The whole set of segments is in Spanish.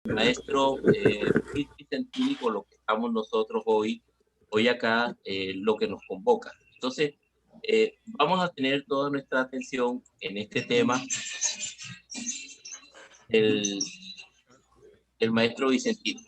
Maestro Vicentini, con lo que estamos nosotros hoy acá, lo que nos convoca. Entonces, vamos a tener toda nuestra atención en este tema, el, el maestro Vicentini.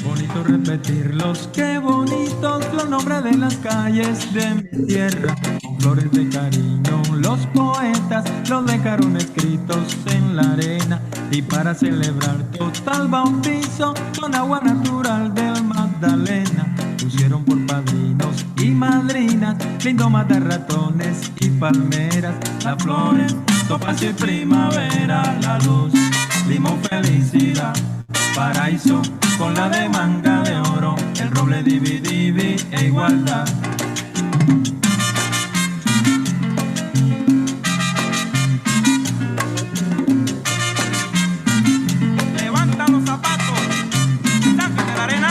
Bonito repetirlos, qué bonitos los nombres de las calles de mi tierra. Con flores de cariño, los poetas los dejaron escritos en la arena. Y para celebrar total bautizo con agua natural del Magdalena, pusieron por padrinos y madrinas lindo mata ratones y palmeras. Las flores, topacio y primavera, la luz, limón, felicidad, paraíso con la de manga de oro, el roble divi e igualdad. Levanta los zapatos, sáquense de la arena.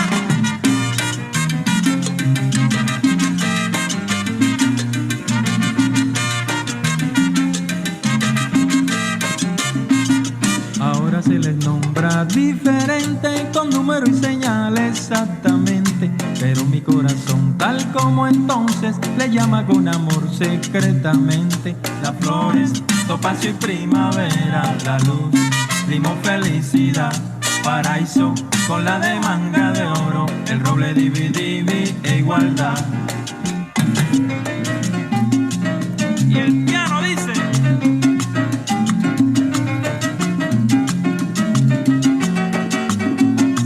Ahora se les nombra diferente, con número y señal exactamente, pero mi corazón, tal como entonces, le llama con amor secretamente. Las flores, topacio y primavera, la luz, limón, felicidad, paraíso con la de manga de oro, el roble divi e igualdad. Y el piano dice: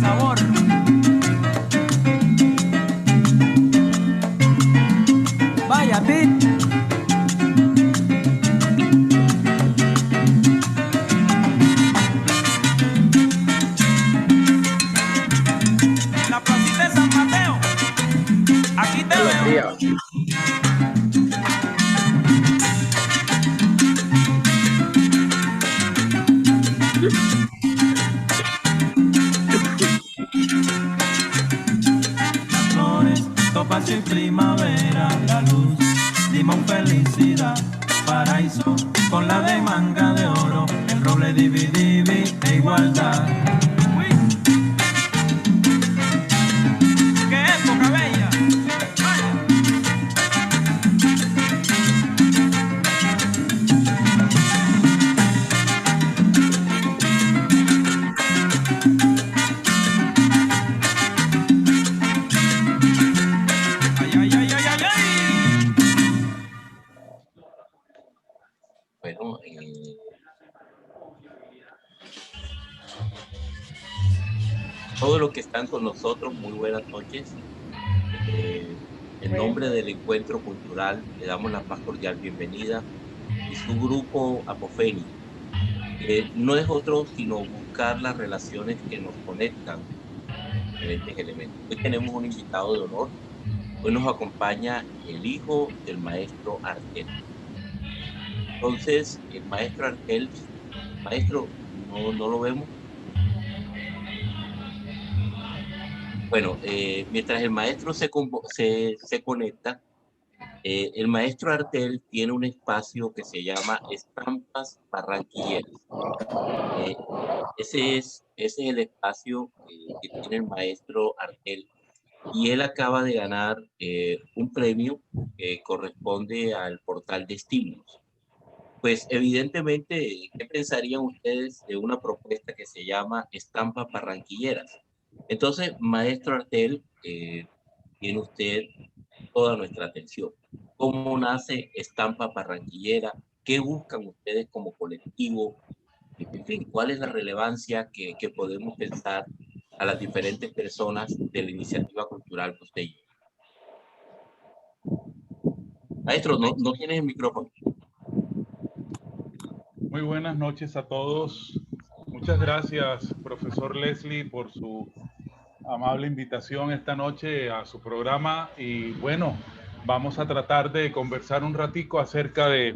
sabor. Vaya beat. En la placita de San Mateo, aquí te veo. Las flores, topacio y primavera, la luz, limón, felicidad, paraíso con la de manga de oro, el roble divi e igualdad. Uy, qué época bella. Vaya. Ay, ay, ay, ay, ay, ay. Bueno, todos los que están con nosotros, muy buenas noches. En nombre del Encuentro Cultural, le damos la más cordial bienvenida y su grupo Apofeni. No es otro sino buscar las relaciones que nos conectan, diferentes elementos. Hoy tenemos un invitado de honor. Hoy nos acompaña el hijo del maestro Artel. Entonces, el maestro Artel, maestro, no lo vemos. Bueno, mientras el maestro se conecta, el maestro Artel tiene un espacio que se llama Estampas Barranquilleras. Ese es el espacio que tiene el maestro Artel, y él acaba de ganar un premio que corresponde al portal de estímulos. Pues evidentemente, ¿qué pensarían ustedes de una propuesta que se llama Estampas Barranquilleras? Entonces, maestro Artel, tiene usted toda nuestra atención. ¿Cómo nace Estampa Barranquillera? ¿Qué buscan ustedes como colectivo? En fin, ¿cuál es la relevancia que podemos pensar a las diferentes personas de la iniciativa cultural que usted lleva? Maestro, no tienes el micrófono. Muy buenas noches a todos. Muchas gracias, profesor Leslie, por su amable invitación esta noche a su programa. Y bueno, vamos a tratar de conversar un ratico acerca de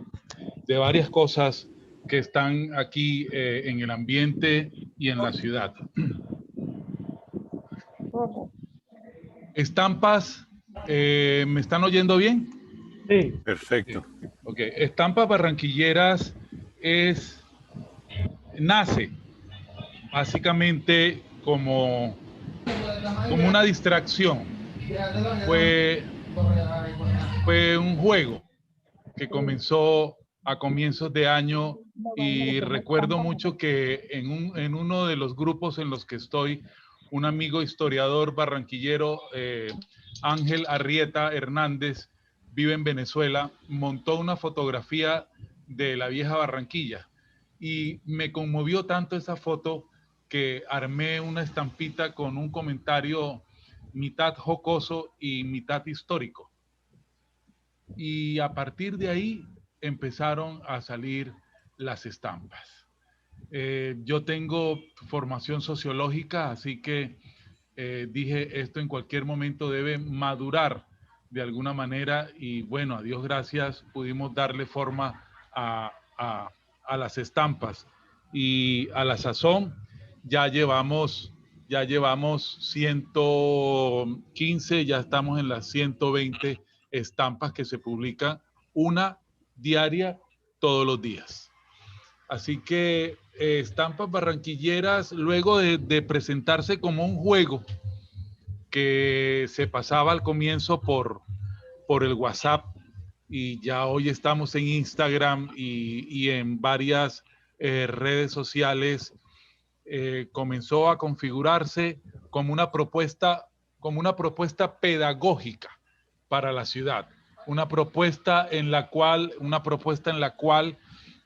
varias cosas que están aquí en el ambiente y en la ciudad. Estampas ¿Me están oyendo bien? Sí. Perfecto. Ok. Estampas Barranquilleras nace básicamente como una distracción. Fue un juego que comenzó a comienzos de año y recuerdo mucho que en uno de los grupos en los que estoy, un amigo historiador barranquillero, Ángel Arrieta Hernández, vive en Venezuela, montó una fotografía de la vieja Barranquilla y me conmovió tanto esa foto que armé una estampita con un comentario mitad jocoso y mitad histórico. Y a partir de ahí empezaron a salir las estampas. Yo tengo formación sociológica, así que dije, esto en cualquier momento debe madurar de alguna manera y bueno, a Dios gracias, pudimos darle forma a las estampas y a la sazón ya llevamos 115, ya estamos en las 120 estampas que se publican, una diaria todos los días. Así que Estampas Barranquilleras, luego de presentarse como un juego que se pasaba al comienzo por el WhatsApp y ya hoy estamos en Instagram y en varias redes sociales, comenzó a configurarse como una propuesta pedagógica para la ciudad, una propuesta en la cual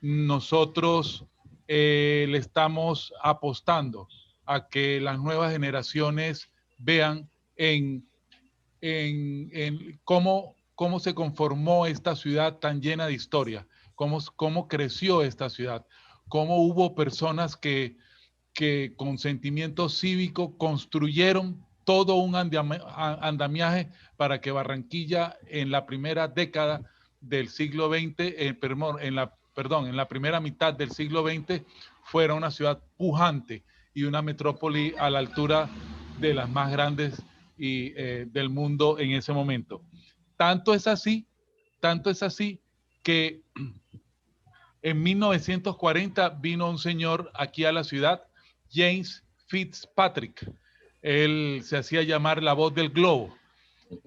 nosotros le estamos apostando a que las nuevas generaciones vean en cómo se conformó esta ciudad tan llena de historia, cómo creció esta ciudad, cómo hubo personas que con sentimiento cívico construyeron todo un andamiaje para que Barranquilla en la primera década del siglo XX, en la primera mitad del siglo XX, fuera una ciudad pujante y una metrópoli a la altura de las más grandes del mundo en ese momento. Tanto es así que en 1940 vino un señor aquí a la ciudad, James Fitzpatrick. Él se hacía llamar la voz del globo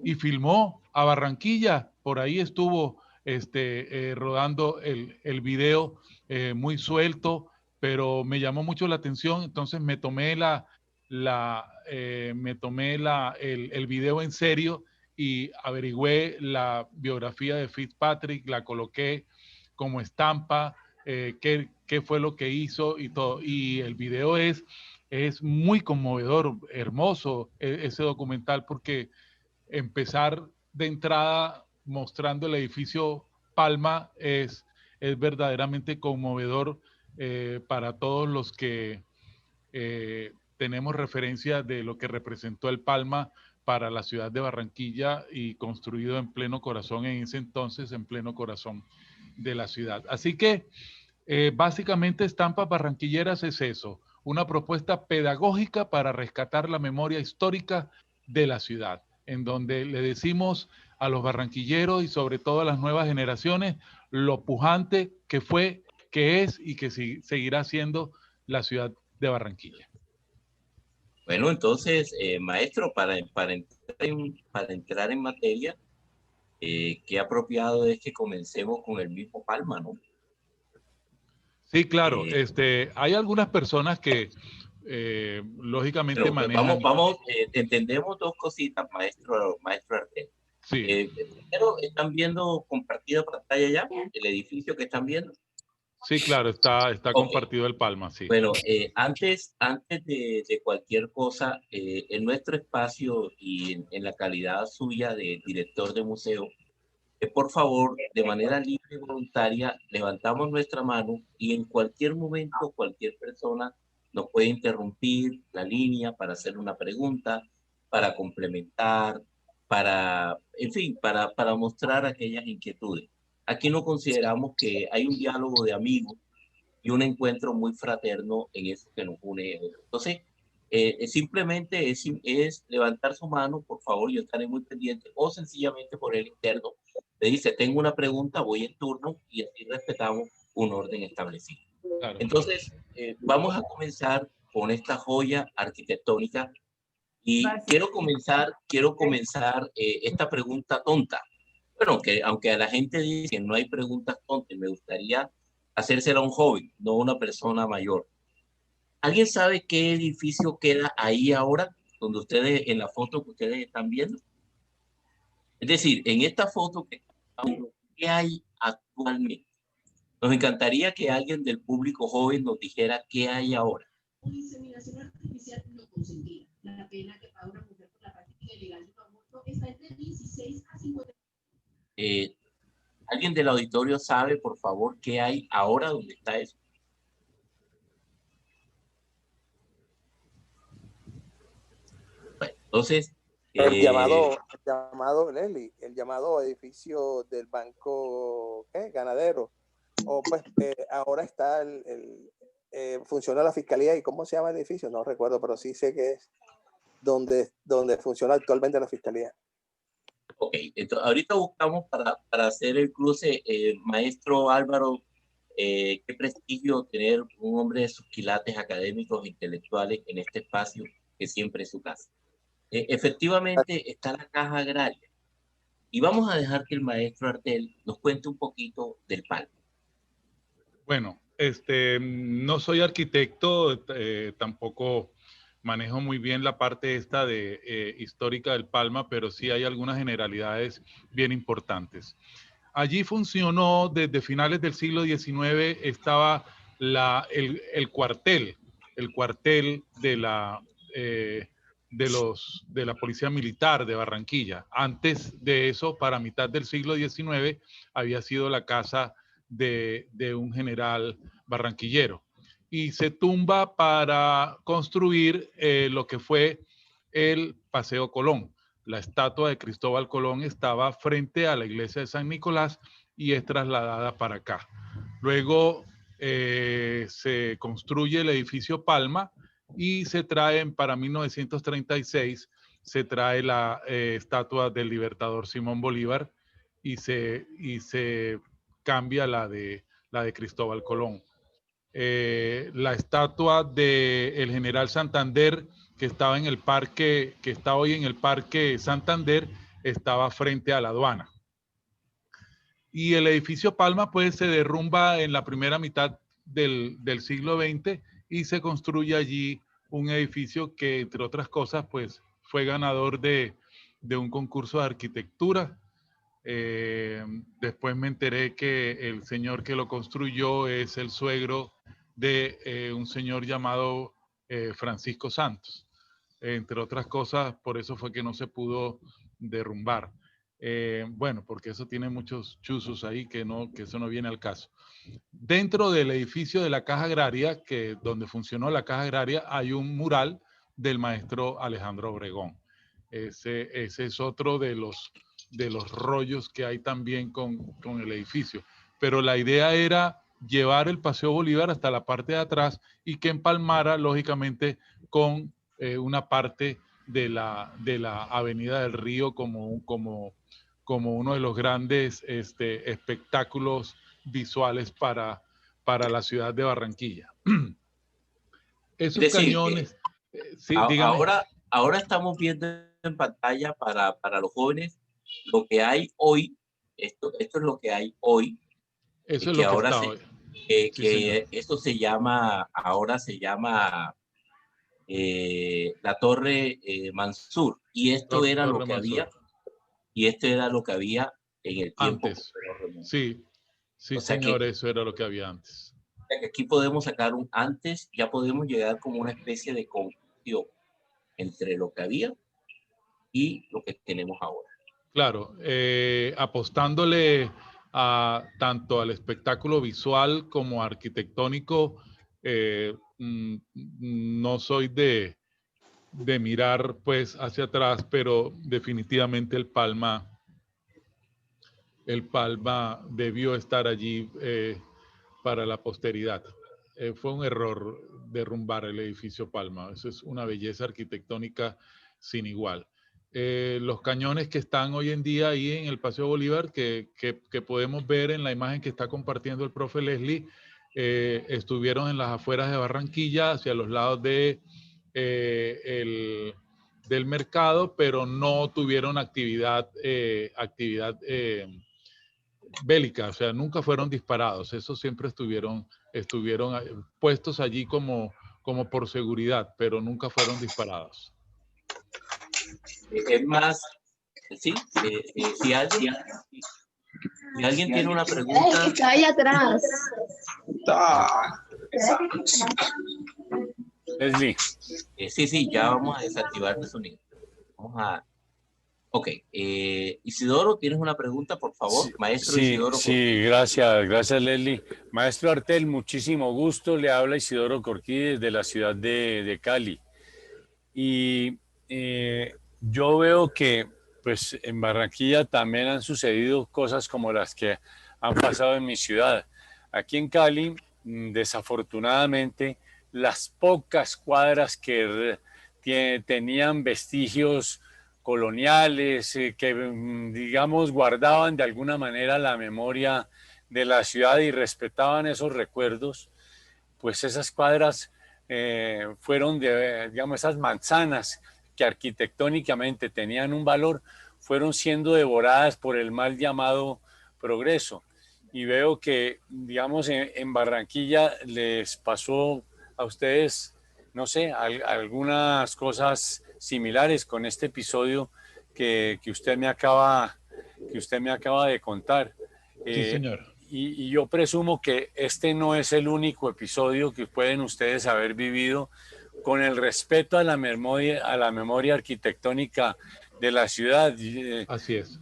y filmó a Barranquilla. Por ahí estuvo rodando el video muy suelto, pero me llamó mucho la atención. Entonces me tomé el video en serio y averigüé la biografía de Fitzpatrick, la coloqué como estampa, qué fue lo que hizo y todo. Y el video es muy conmovedor, hermoso ese documental, porque empezar de entrada mostrando el edificio Palma es verdaderamente conmovedor para todos los que tenemos referencia de lo que representó el Palma para la ciudad de Barranquilla y construido en pleno corazón, en ese entonces, en pleno corazón de la ciudad. Así que básicamente Estampas Barranquilleras es eso, una propuesta pedagógica para rescatar la memoria histórica de la ciudad, en donde le decimos a los barranquilleros y sobre todo a las nuevas generaciones lo pujante que fue, que es y que seguirá siendo la ciudad de Barranquilla. Bueno, entonces, maestro, para entrar en materia, qué apropiado es que comencemos con el mismo Palma, ¿no? Sí, claro. Hay algunas personas que lógicamente manejan... Vamos, entendemos dos cositas, maestro Artel. Sí. Primero, ¿están viendo compartida pantalla ya? ¿El edificio que están viendo? Sí, claro, está compartido el Palma, sí. Bueno, antes de cualquier cosa, en nuestro espacio y en la calidad suya de director de museo, por favor, de manera libre y voluntaria, levantamos nuestra mano y en cualquier momento, cualquier persona nos puede interrumpir la línea para hacer una pregunta, para complementar, en fin, para mostrar aquellas inquietudes. Aquí no consideramos que hay un diálogo de amigos y un encuentro muy fraterno en eso que nos une. Entonces, Simplemente es levantar su mano, por favor, yo estaré muy pendiente, o sencillamente por el interno le dice, tengo una pregunta, voy en turno, y así respetamos un orden establecido. Claro. Entonces, vamos a comenzar con esta joya arquitectónica y quiero comenzar esta pregunta tonta. Bueno, que aunque a la gente dice que no hay preguntas tontas, me gustaría hacérsela a un joven, no a una persona mayor. ¿Alguien sabe qué edificio queda ahí ahora, donde ustedes, en la foto que ustedes están viendo? Es decir, en esta foto que estamos viendo, ¿qué hay actualmente? Nos encantaría que alguien del público joven nos dijera qué hay ahora. Inseminación artificial no consentida. La pena que paga una mujer por la práctica ilegal de un aborto está entre 16 a 50. ¿Alguien del auditorio sabe, por favor, qué hay ahora donde está eso? Bueno, entonces... el llamado Nelly, el llamado edificio del banco ganadero. O pues ahora está funciona la fiscalía. ¿Y cómo se llama el edificio? No recuerdo, pero sí sé que es donde funciona actualmente la fiscalía. Ok, entonces ahorita buscamos para hacer el cruce, maestro Álvaro, qué prestigio tener un hombre de sus quilates académicos e intelectuales en este espacio que siempre es su casa. Efectivamente está la caja agraria y vamos a dejar que el maestro Artel nos cuente un poquito del Palma. Bueno, no soy arquitecto, tampoco manejo muy bien la parte esta de histórica del Palma, pero sí hay algunas generalidades bien importantes. Allí funcionó desde finales del siglo XIX, estaba el cuartel de la Policía Militar de Barranquilla. Antes de eso, para mitad del siglo XIX, había sido la casa de un general barranquillero. Y se tumba para construir lo que fue el Paseo Colón. La estatua de Cristóbal Colón estaba frente a la iglesia de San Nicolás y es trasladada para acá. Luego se construye el edificio Palma y se traen para 1936, se trae la estatua del libertador Simón Bolívar y se cambia la de Cristóbal Colón. La estatua del general Santander, que estaba en el parque, que está hoy en el Parque Santander, estaba frente a la aduana. Y el edificio Palma pues se derrumba en la primera mitad del siglo XX y se construye allí un edificio que, entre otras cosas, pues fue ganador de un concurso de arquitectura. Después me enteré que el señor que lo construyó es el suegro de un señor llamado Francisco Santos. Entre otras cosas, por eso fue que no se pudo derrumbar. Bueno, porque eso tiene muchos chuzos ahí que eso no viene al caso. Dentro del edificio de la Caja Agraria, donde funcionó la Caja Agraria, hay un mural del maestro Alejandro Obregón. Ese es otro de los rollos que hay también con el edificio. Pero la idea era llevar el Paseo Bolívar hasta la parte de atrás y que empalmara, lógicamente, con una parte de la Avenida del Río como uno de los grandes espectáculos visuales para la ciudad de Barranquilla. Esos Es decir, cañones... sí, dígame. Ahora estamos viendo en pantalla para los jóvenes lo que hay hoy. Esto es lo que hay hoy. Eso es lo que está hoy. Que esto ahora se llama la Torre Mansur. Y esto era lo que había. Y esto era lo que había en el tiempo. Antes. Sí, o sea señor, eso era lo que había antes. Aquí podemos sacar un antes, ya podemos llegar como una especie de conclusión entre lo que había y lo que tenemos ahora. Claro, apostándole tanto al espectáculo visual como arquitectónico, no soy de mirar pues hacia atrás, pero definitivamente el Palma debió estar allí para la posteridad. fue un error derrumbar el edificio Palma. Eso es una belleza arquitectónica sin igual. Los cañones que están hoy en día ahí en el Paseo Bolívar, que podemos ver en la imagen que está compartiendo el profe Leslie, estuvieron en las afueras de Barranquilla, hacia los lados de, del mercado, pero no tuvieron actividad bélica, o sea, nunca fueron disparados. Esos siempre estuvieron puestos allí como por seguridad, pero nunca fueron disparados. Es más, sí, si alguien tiene una pregunta. Que está ahí atrás. Leslie. Sí, ya vamos a desactivar el sonido. Ok, Isidoro, ¿tienes una pregunta, por favor? Maestro Isidoro. Sí, gracias Leslie. Maestro Artel, muchísimo gusto. Le habla Isidoro Corquí desde la ciudad de Cali. Y yo veo que pues en Barranquilla también han sucedido cosas como las que han pasado en mi ciudad. Aquí en Cali, desafortunadamente, las pocas cuadras que tenían vestigios coloniales, que digamos guardaban de alguna manera la memoria de la ciudad y respetaban esos recuerdos, pues esas cuadras fueron, digamos, esas manzanas que arquitectónicamente tenían un valor, fueron siendo devoradas por el mal llamado progreso. Y veo que, digamos, en Barranquilla les pasó a ustedes, no sé, algunas cosas similares con este episodio que usted me acaba de contar. Sí, señor. Y yo presumo que este no es el único episodio que pueden ustedes haber vivido con el respeto a la memoria arquitectónica de la ciudad. Así es.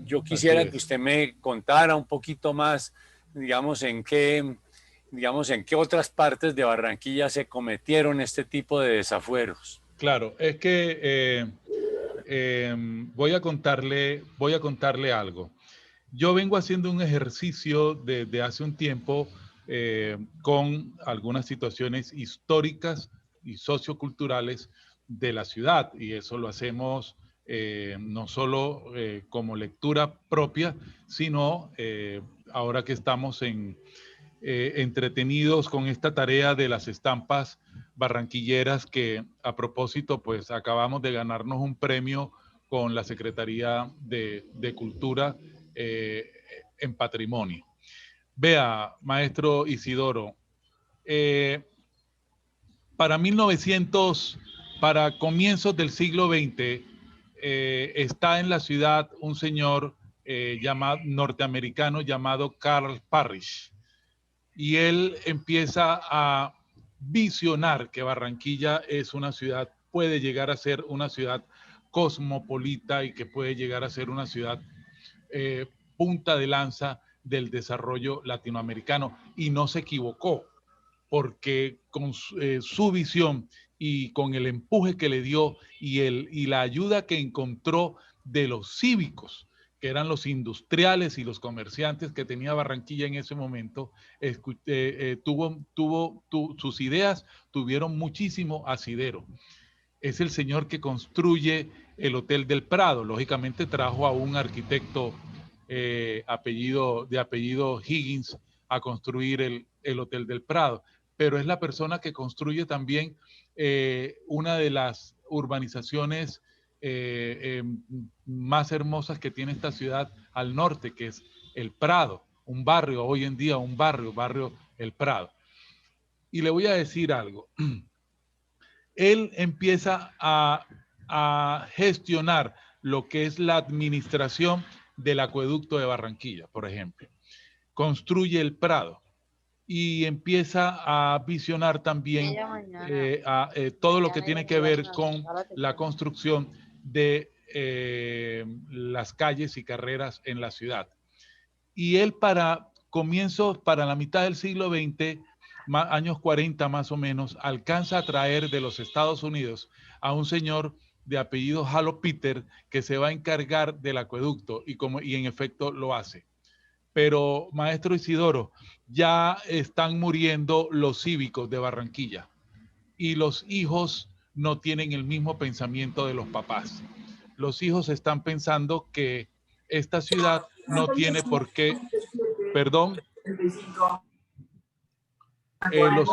Yo quisiera que usted me contara un poquito más, digamos, en qué otras partes de Barranquilla se cometieron este tipo de desafueros. Claro, es que voy a contarle algo. Yo vengo haciendo un ejercicio desde hace un tiempo con algunas situaciones históricas y socioculturales de la ciudad, y eso lo hacemos no solo como lectura propia, sino ahora que estamos entretenidos con esta tarea de las estampas barranquilleras, que a propósito pues acabamos de ganarnos un premio con la Secretaría de Cultura en Patrimonio. Vea, maestro Isidoro, para comienzos del siglo XX, está en la ciudad un señor norteamericano llamado Carl Parrish, y él empieza a visionar que Barranquilla puede llegar a ser una ciudad cosmopolita y que puede llegar a ser una ciudad punta de lanza del desarrollo latinoamericano. Y no se equivocó, porque con su visión y con el empuje que le dio y la ayuda que encontró de los cívicos, que eran los industriales y los comerciantes que tenía Barranquilla en ese momento, sus ideas tuvieron muchísimo asidero. Es el señor que construye el Hotel del Prado. Lógicamente trajo a un arquitecto de apellido Higgins a construir el Hotel del Prado, pero es la persona que construye también una de las urbanizaciones más hermosas que tiene esta ciudad al norte, que es el Prado, un barrio, hoy en día un barrio El Prado. Y le voy a decir algo. Él empieza a gestionar lo que es la administración del acueducto de Barranquilla, por ejemplo. Construye el Prado y empieza a visionar también todo lo que tiene que ver con la construcción de las calles y carreras en la ciudad. Y él para la mitad del siglo XX, años 40 más o menos, alcanza a traer de los Estados Unidos a un señor de apellido Halo Peter, que se va a encargar del acueducto, y en efecto lo hace. pero maestro Isidoro, ya están muriendo los cívicos de Barranquilla y los hijos no tienen el mismo pensamiento de los papás. Los hijos están pensando que esta ciudad no tiene por qué, perdón, los...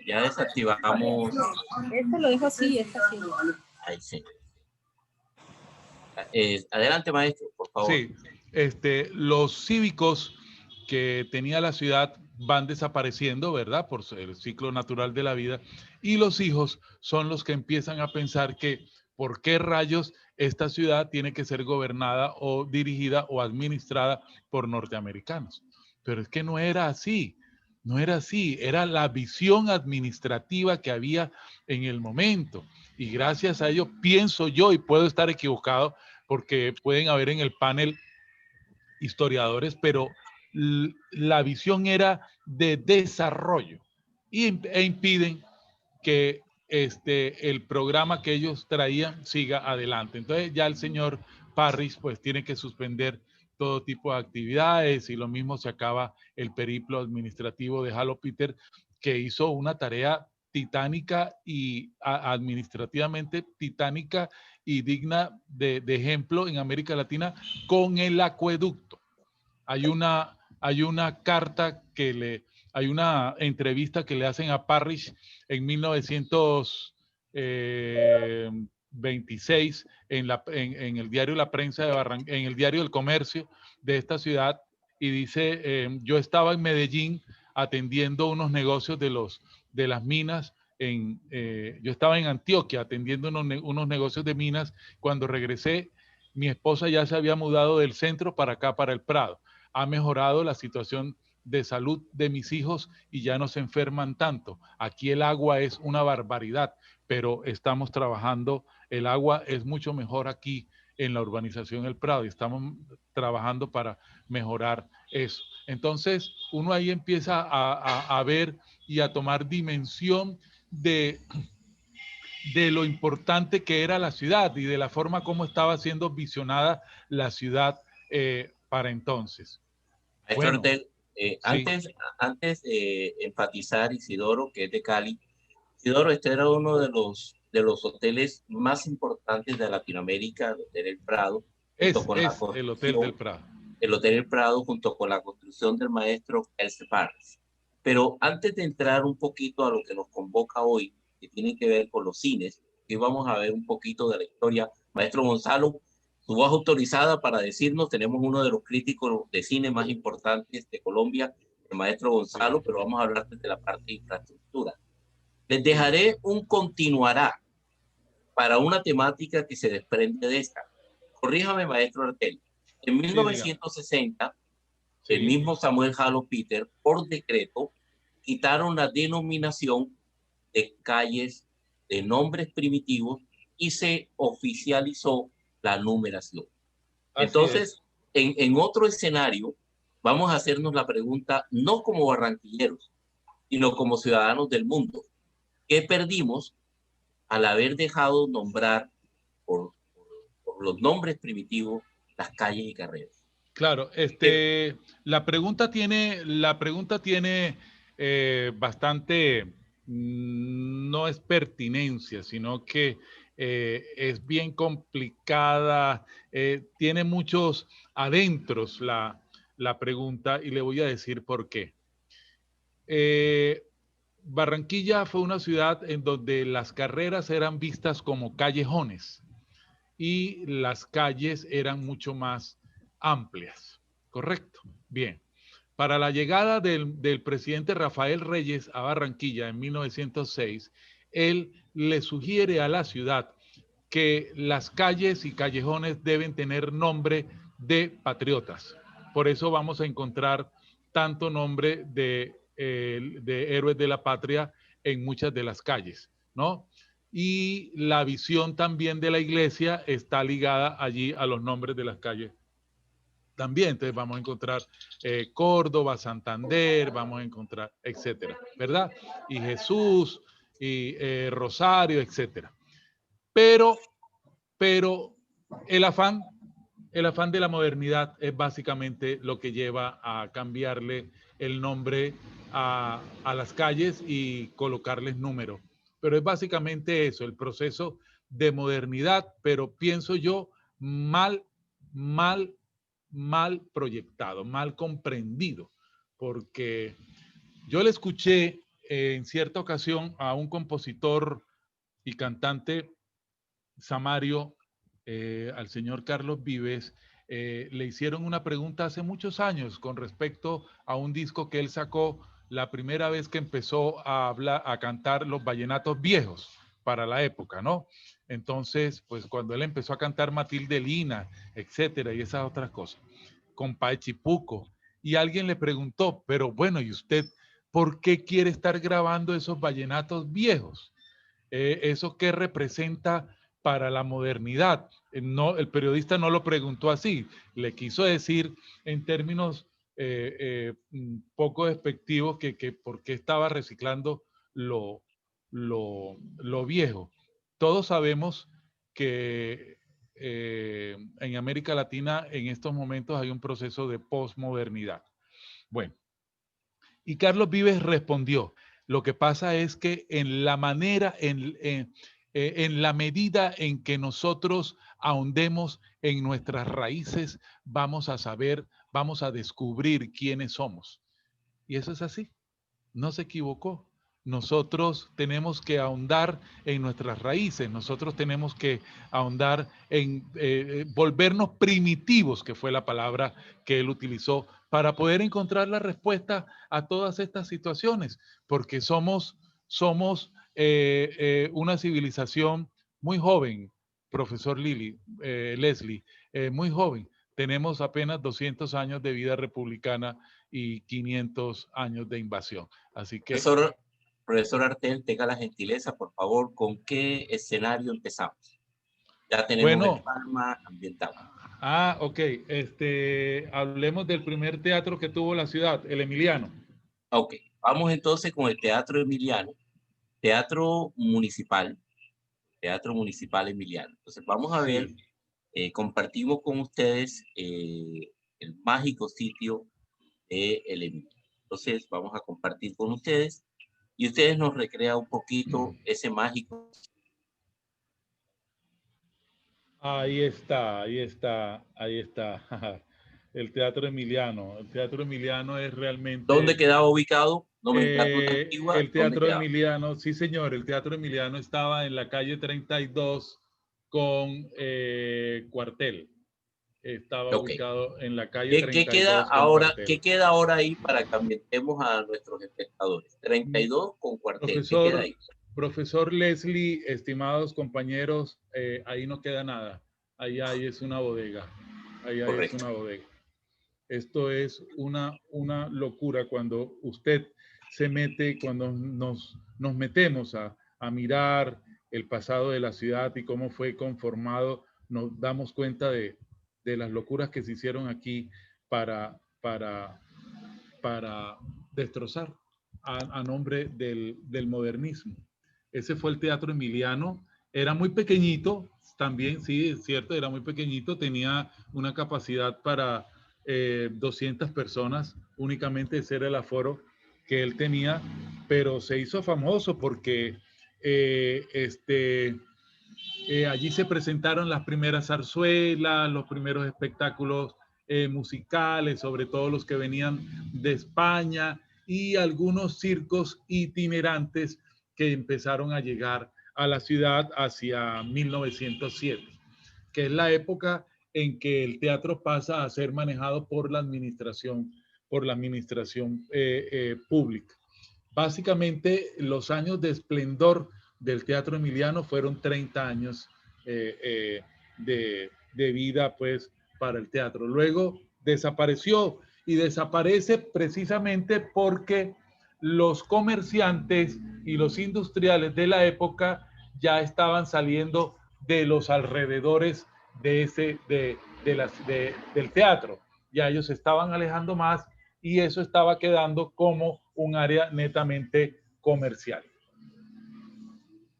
Ya desactivamos. Este lo dejo así, este así. Ahí sí. Adelante, maestro, por favor. Sí, los cívicos que tenía la ciudad van desapareciendo, ¿verdad? Por el ciclo natural de la vida. Y los hijos son los que empiezan a pensar que ¿por qué rayos esta ciudad tiene que ser gobernada o dirigida o administrada por norteamericanos? Pero es que no era así. No era así, era la visión administrativa que había en el momento. Y gracias a ello, pienso yo, y puedo estar equivocado, porque pueden haber en el panel historiadores, pero la visión era de desarrollo e impiden que el programa que ellos traían siga adelante. Entonces ya el señor Parrish pues tiene que suspender todo tipo de actividades y lo mismo se acaba el periplo administrativo de Halo Peter, que hizo una tarea titánica y administrativamente titánica y digna de ejemplo en América Latina con el acueducto. Hay una carta hay una entrevista que le hacen a Parrish en 1926 en el diario La Prensa de en el diario El Comercio de esta ciudad, y dice, yo estaba en Medellín atendiendo unos negocios de las minas, yo estaba en Antioquia atendiendo unos negocios de minas. Cuando regresé, mi esposa ya se había mudado del centro para acá, para el Prado. Ha mejorado la situación de salud de mis hijos y ya no se enferman tanto. Aquí el agua es una barbaridad, pero estamos trabajando, el agua es mucho mejor aquí en la urbanización El Prado y estamos trabajando para mejorar eso. Entonces, uno ahí empieza a ver y a tomar dimensión de lo importante que era la ciudad y de la forma como estaba siendo visionada la ciudad para entonces. Maestro Bueno, Ortel, sí. antes de enfatizar Isidoro, que es de Cali, Isidoro, este era uno de los hoteles más importantes de Latinoamérica, el Hotel El Prado. Es el Hotel del Prado. El Hotel El Prado, junto con la construcción del maestro Elce Parrish. Pero antes de entrar un poquito a lo que nos convoca hoy, que tiene que ver con los cines, y vamos a ver un poquito de la historia. Maestro Gonzalo, su voz autorizada para decirnos, tenemos uno de los críticos de cine más importantes de Colombia, el maestro Gonzalo, pero vamos a hablar desde la parte de infraestructura. Les dejaré un continuará para una temática que se desprende de esta. Corríjame, maestro Artel. En 1960, sí, el mismo Samuel Halo Peter, por decreto, quitaron la denominación de calles de nombres primitivos y se oficializó la numeración. Entonces, en otro escenario, vamos a hacernos la pregunta, no como barranquilleros, sino como ciudadanos del mundo. ¿Qué perdimos al haber dejado nombrar por los nombres primitivos las calles y carreras? Claro, la pregunta tiene bastante, no es pertinencia, sino que es bien complicada, tiene muchos adentros la pregunta, y le voy a decir por qué. Barranquilla fue una ciudad en donde las carreras eran vistas como callejones y las calles eran mucho más amplias, ¿correcto? Bien. Para la llegada del presidente Rafael Reyes a Barranquilla en 1906, él le sugiere a la ciudad que las calles y callejones deben tener nombre de patriotas. Por eso vamos a encontrar tanto nombre de héroes de la patria en muchas de las calles, ¿no? Y la visión también de la iglesia está ligada allí a los nombres de las calles también. Entonces vamos a encontrar Córdoba, Santander, vamos a encontrar, etcétera, ¿verdad? Y Jesús, y Rosario, etcétera. Pero el afán el afán de la modernidad es básicamente lo que lleva a cambiarle el nombre a las calles y colocarles números. Pero es básicamente eso, el proceso de modernidad, pero pienso yo mal proyectado, mal comprendido, porque yo le escuché en cierta ocasión a un compositor y cantante samario, al señor Carlos Vives, le hicieron una pregunta hace muchos años con respecto a un disco que él sacó la primera vez que empezó a hablar, a cantar los vallenatos viejos para la época, ¿no? Entonces, pues cuando él empezó a cantar Matilde Lina, etcétera, y esas otras cosas, Compay Chipuco, y alguien le preguntó, pero bueno, ¿y usted por qué quiere estar grabando esos vallenatos viejos? ¿Eso qué representa para la modernidad? No, el periodista no lo preguntó así, le quiso decir en términos poco despectivos que por qué estaba reciclando lo viejo. Todos sabemos que en América Latina en estos momentos hay un proceso de posmodernidad. Bueno, y Carlos Vives respondió, lo que pasa es que en la manera, en la medida en que nosotros ahondemos en nuestras raíces, vamos a saber, vamos a descubrir quiénes somos. Y eso es así, no se equivocó. Nosotros tenemos que ahondar en nuestras raíces, nosotros tenemos que ahondar en volvernos primitivos, que fue la palabra que él utilizó, para poder encontrar la respuesta a todas estas situaciones, porque somos una civilización muy joven, profesor Leslie, muy joven. Tenemos apenas 200 años de vida republicana y 500 años de invasión. Así que... Profesor Artel, tenga la gentileza, por favor, ¿con qué escenario empezamos? Ya tenemos el Palma ambientado. Ok. Hablemos del primer teatro que tuvo la ciudad, el Emiliano. Ok, vamos entonces con el Teatro Emiliano, Teatro Municipal Emiliano. Entonces vamos a ver, compartimos con ustedes el mágico sitio de El Emiliano. Entonces vamos a compartir con ustedes y ustedes nos recrean un poquito ese mágico. Ahí está. El Teatro Emiliano. El Teatro Emiliano es realmente... ¿Dónde quedaba ubicado? Antigua, el Teatro Emiliano, sí señor, el Teatro Emiliano estaba en la calle 32 con Cuartel. Estaba ubicado en la calle 32 ¿Qué queda ahora? ¿Qué queda ahora ahí para que ambientemos a nuestros espectadores? 32 con Cuartel. ¿Qué queda ahí? Profesor Leslie, estimados compañeros, ahí no queda nada. Ahí es una bodega. Ahí es una bodega. Esto es una locura cuando usted se mete, cuando nos metemos a mirar el pasado de la ciudad y cómo fue conformado, nos damos cuenta de las locuras que se hicieron aquí para destrozar a nombre del modernismo. Ese fue el Teatro Emiliano. Era muy pequeñito, también, sí, es cierto, era muy pequeñito, tenía una capacidad para 200 personas, únicamente ese era el aforo que él tenía, pero se hizo famoso porque allí se presentaron las primeras zarzuelas, los primeros espectáculos musicales, sobre todo los que venían de España, y algunos circos itinerantes que empezaron a llegar a la ciudad hacia 1907, que es la época en que el teatro pasa a ser manejado por la administración pública. Básicamente, los años de esplendor del Teatro Emiliano fueron 30 años de vida, pues, para el teatro. Luego desapareció y desaparece precisamente porque los comerciantes y los industriales de la época ya estaban saliendo de los alrededores del teatro. Ya ellos se estaban alejando más y eso estaba quedando como un área netamente comercial.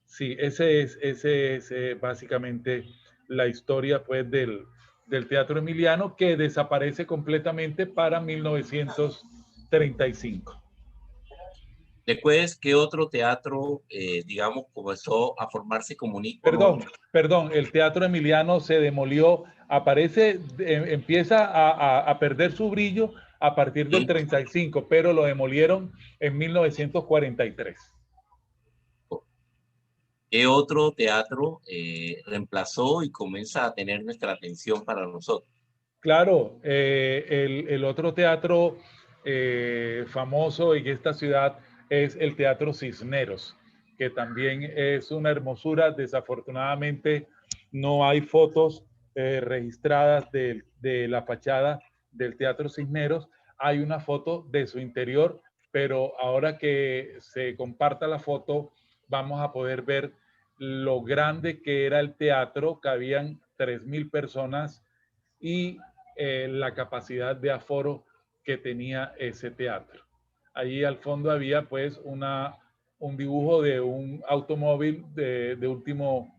Sí, ese es básicamente la historia, pues, del del Teatro Emiliano, que desaparece completamente para 1935. Después, ¿qué otro teatro, digamos, comenzó a formarse como un ícono? Perdón, el Teatro Emiliano se demolió, empieza a perder su brillo a partir del 35, pero lo demolieron en 1943. ¿Qué otro teatro reemplazó y comienza a tener nuestra atención para nosotros? Claro, el otro teatro famoso en esta ciudad es el Teatro Cisneros, que también es una hermosura. Desafortunadamente no hay fotos registradas de la fachada del Teatro Cisneros. Hay una foto de su interior, pero ahora que se comparta la foto vamos a poder ver lo grande que era el teatro. Cabían 3.000 personas y la capacidad de aforo que tenía ese teatro. Allí al fondo había pues un dibujo de un automóvil de último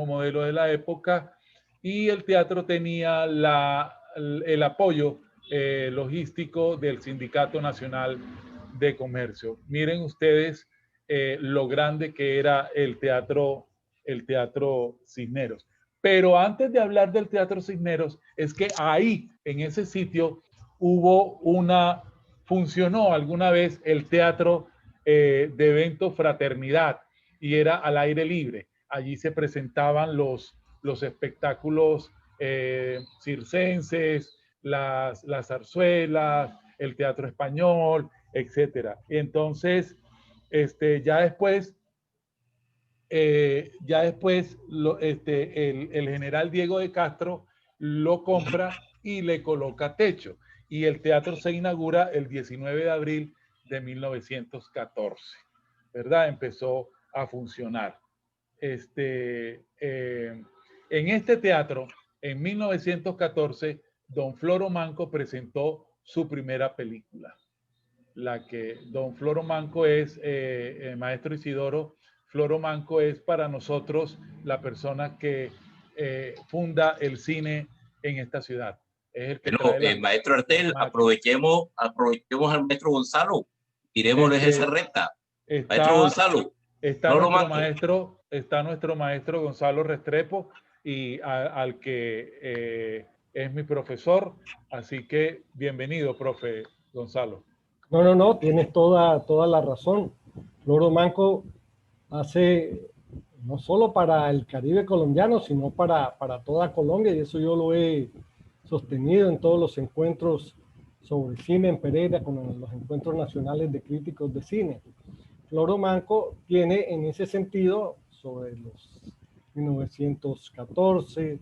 modelo de la época, y el teatro tenía el apoyo logístico del Sindicato Nacional de Comercio. Miren ustedes lo grande que era el Teatro Cisneros. Pero antes de hablar del Teatro Cisneros, es que ahí, en ese sitio, funcionó alguna vez el teatro de evento Fraternidad, y era al aire libre. Allí se presentaban los espectáculos circenses, las zarzuelas, el teatro español, etc. Entonces, ya después el general Diego de Castro lo compra y le coloca techo, y el teatro se inaugura el 19 de abril de 1914, ¿verdad? Empezó a funcionar. En este teatro, en 1914, don Floro Manco presentó su primera película. Don Floro Manco es, maestro Isidoro, Floro Manco es para nosotros la persona que funda el cine en esta ciudad. Es el que trae maestro Artel, aprovechemos al maestro Gonzalo, tirémosles esa recta. Maestro Gonzalo, está nuestro maestro Gonzalo Restrepo, y al que es mi profesor, así que bienvenido, profe Gonzalo. No, tienes toda la razón. Floro Manco hace no solo para el Caribe colombiano, sino para toda Colombia, y eso yo lo he sostenido en todos los encuentros sobre cine en Pereira, con los encuentros nacionales de críticos de cine. Floro Manco tiene en ese sentido, sobre los 1914,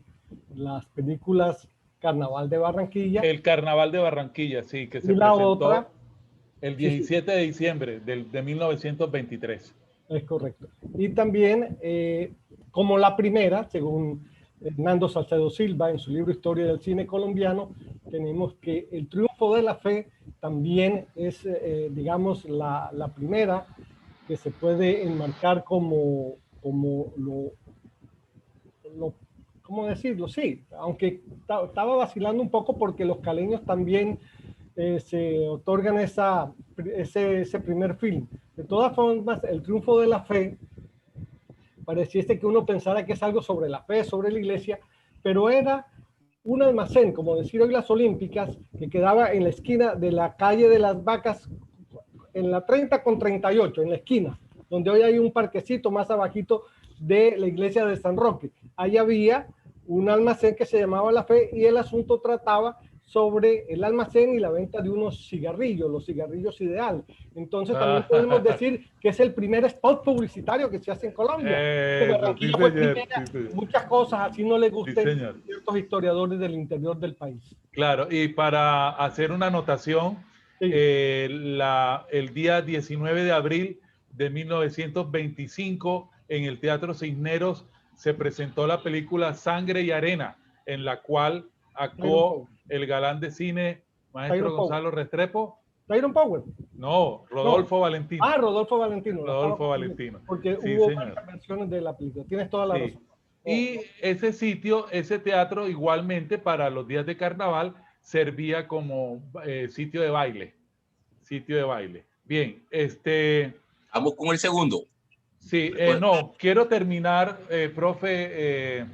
las películas Carnaval de Barranquilla. El Carnaval de Barranquilla, sí, que se presentó el 17 de diciembre de 1923. Es correcto. Y también, como la primera, según Hernando Salcedo Silva en su libro Historia del Cine Colombiano, tenemos que El Triunfo de la Fe también es, digamos, la primera que se puede enmarcar como ¿cómo decirlo? Sí, aunque estaba vacilando un poco, porque los caleños también se otorgan ese primer film. De todas formas, El Triunfo de la Fe pareciese que uno pensara que es algo sobre la fe, sobre la iglesia, pero era un almacén, como decir hoy las Olímpicas, que quedaba en la esquina de la calle de las Vacas, en la 30 con 38, en la esquina, donde hoy hay un parquecito más abajito de la iglesia de San Roque. Ahí había un almacén que se llamaba La Fe, y el asunto trataba sobre el almacén y la venta de unos cigarrillos, los cigarrillos Ideal. Entonces también podemos decir que es el primer spot publicitario que se hace en Colombia. Sí, muchas cosas así no le gusten a ciertos historiadores del interior del país. Claro, y para hacer una anotación, sí, el día 19 de abril de 1925, en el Teatro Cisneros, se presentó la película Sangre y Arena, en la cual actuó el galán de cine, maestro Gonzalo Restrepo. ¿Tyrone Power? No, Rodolfo Valentino. Rodolfo Valentino. Rodolfo Valentino. Porque hubo varias versiones de la película. Tienes toda la razón. Y ese sitio, ese teatro, igualmente para los días de carnaval, servía como sitio de baile. Sitio de baile. Bien, Vamos con el segundo. Sí, no, quiero terminar, profe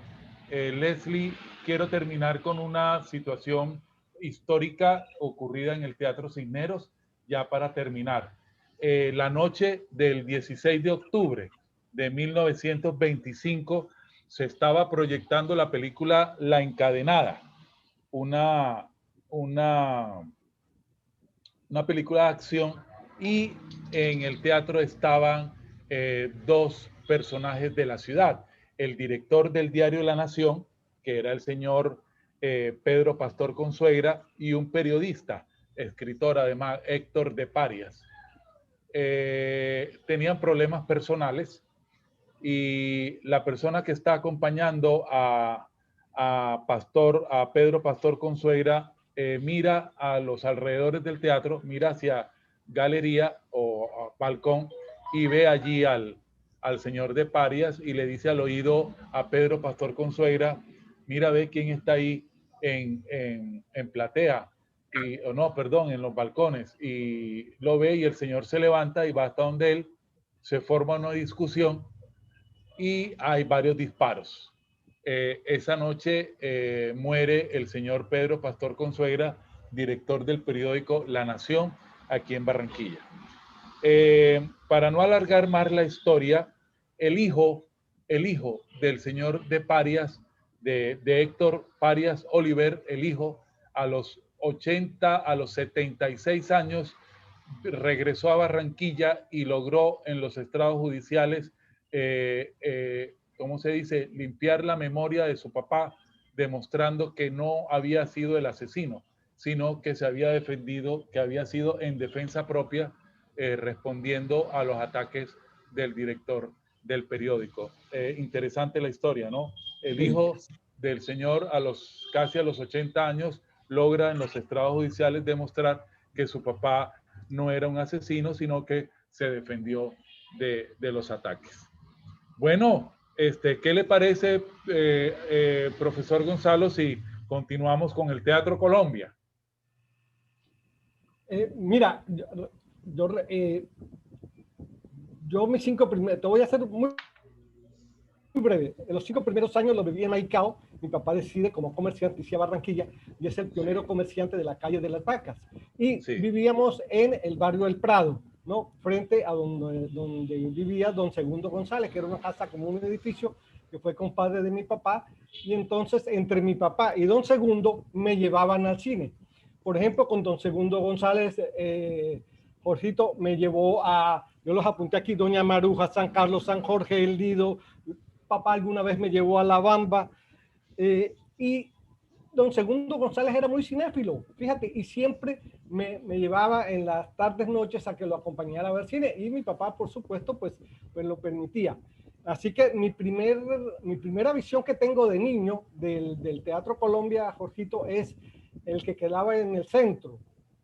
Leslie, quiero terminar con una situación histórica ocurrida en el Teatro Cisneros, ya para terminar. La noche del 16 de octubre de 1925 se estaba proyectando la película La Encadenada, una película de acción, y en el teatro estaban dos personajes de la ciudad, el director del diario La Nación, que era el señor Pedro Pastor Consuegra, y un periodista, escritor además, Héctor de Parias. Tenían problemas personales y la persona que está acompañando a Pedro Pastor Consuegra mira a los alrededores del teatro, mira hacia galería o balcón y ve allí al señor de Parias y le dice al oído a Pedro Pastor Consuegra, mira, ve quién está ahí en platea, o no, perdón, en los balcones, y lo ve y el señor se levanta y va hasta donde él, se forma una discusión y hay varios disparos. Esa noche muere el señor Pedro Pastor Consuegra, director del periódico La Nación, aquí en Barranquilla. Para no alargar más la historia, el hijo del señor de Parias, de Héctor Parias Oliver, el hijo, a los 76 años, regresó a Barranquilla y logró en los estrados judiciales ¿cómo se dice?, limpiar la memoria de su papá, demostrando que no había sido el asesino, sino que se había defendido, que había sido en defensa propia, respondiendo a los ataques del director del periódico. Interesante la historia, ¿no? El hijo del señor, casi a los 80 años, logra en los estrados judiciales demostrar que su papá no era un asesino, sino que se defendió de los ataques. Bueno, ¿qué le parece, profesor Gonzalo, si continuamos con el Teatro Colombia? Mira, yo mis 5 primeros, te voy a hacer muy breve. En los 5 primeros años lo viví en Maicao. Mi papá decide como comerciante irse a Barranquilla y es el pionero comerciante de la calle de las Vacas. Y vivíamos en el barrio del Prado, ¿no? Frente a donde vivía don Segundo González, que era una casa como un edificio que fue compadre de mi papá. Y entonces entre mi papá y don Segundo me llevaban al cine. Por ejemplo, con don Segundo González, Jorgito me llevó yo los apunté aquí, Doña Maruja, San Carlos, San Jorge, El Lido. Papá alguna vez me llevó a La Bamba. Y don Segundo González era muy cinéfilo, fíjate, y siempre me llevaba en las tardes, noches a que lo acompañara a ver cine, y mi papá, por supuesto, pues lo permitía. Así que mi primera visión que tengo de niño del Teatro Colombia, Jorgito, es el que quedaba en el centro.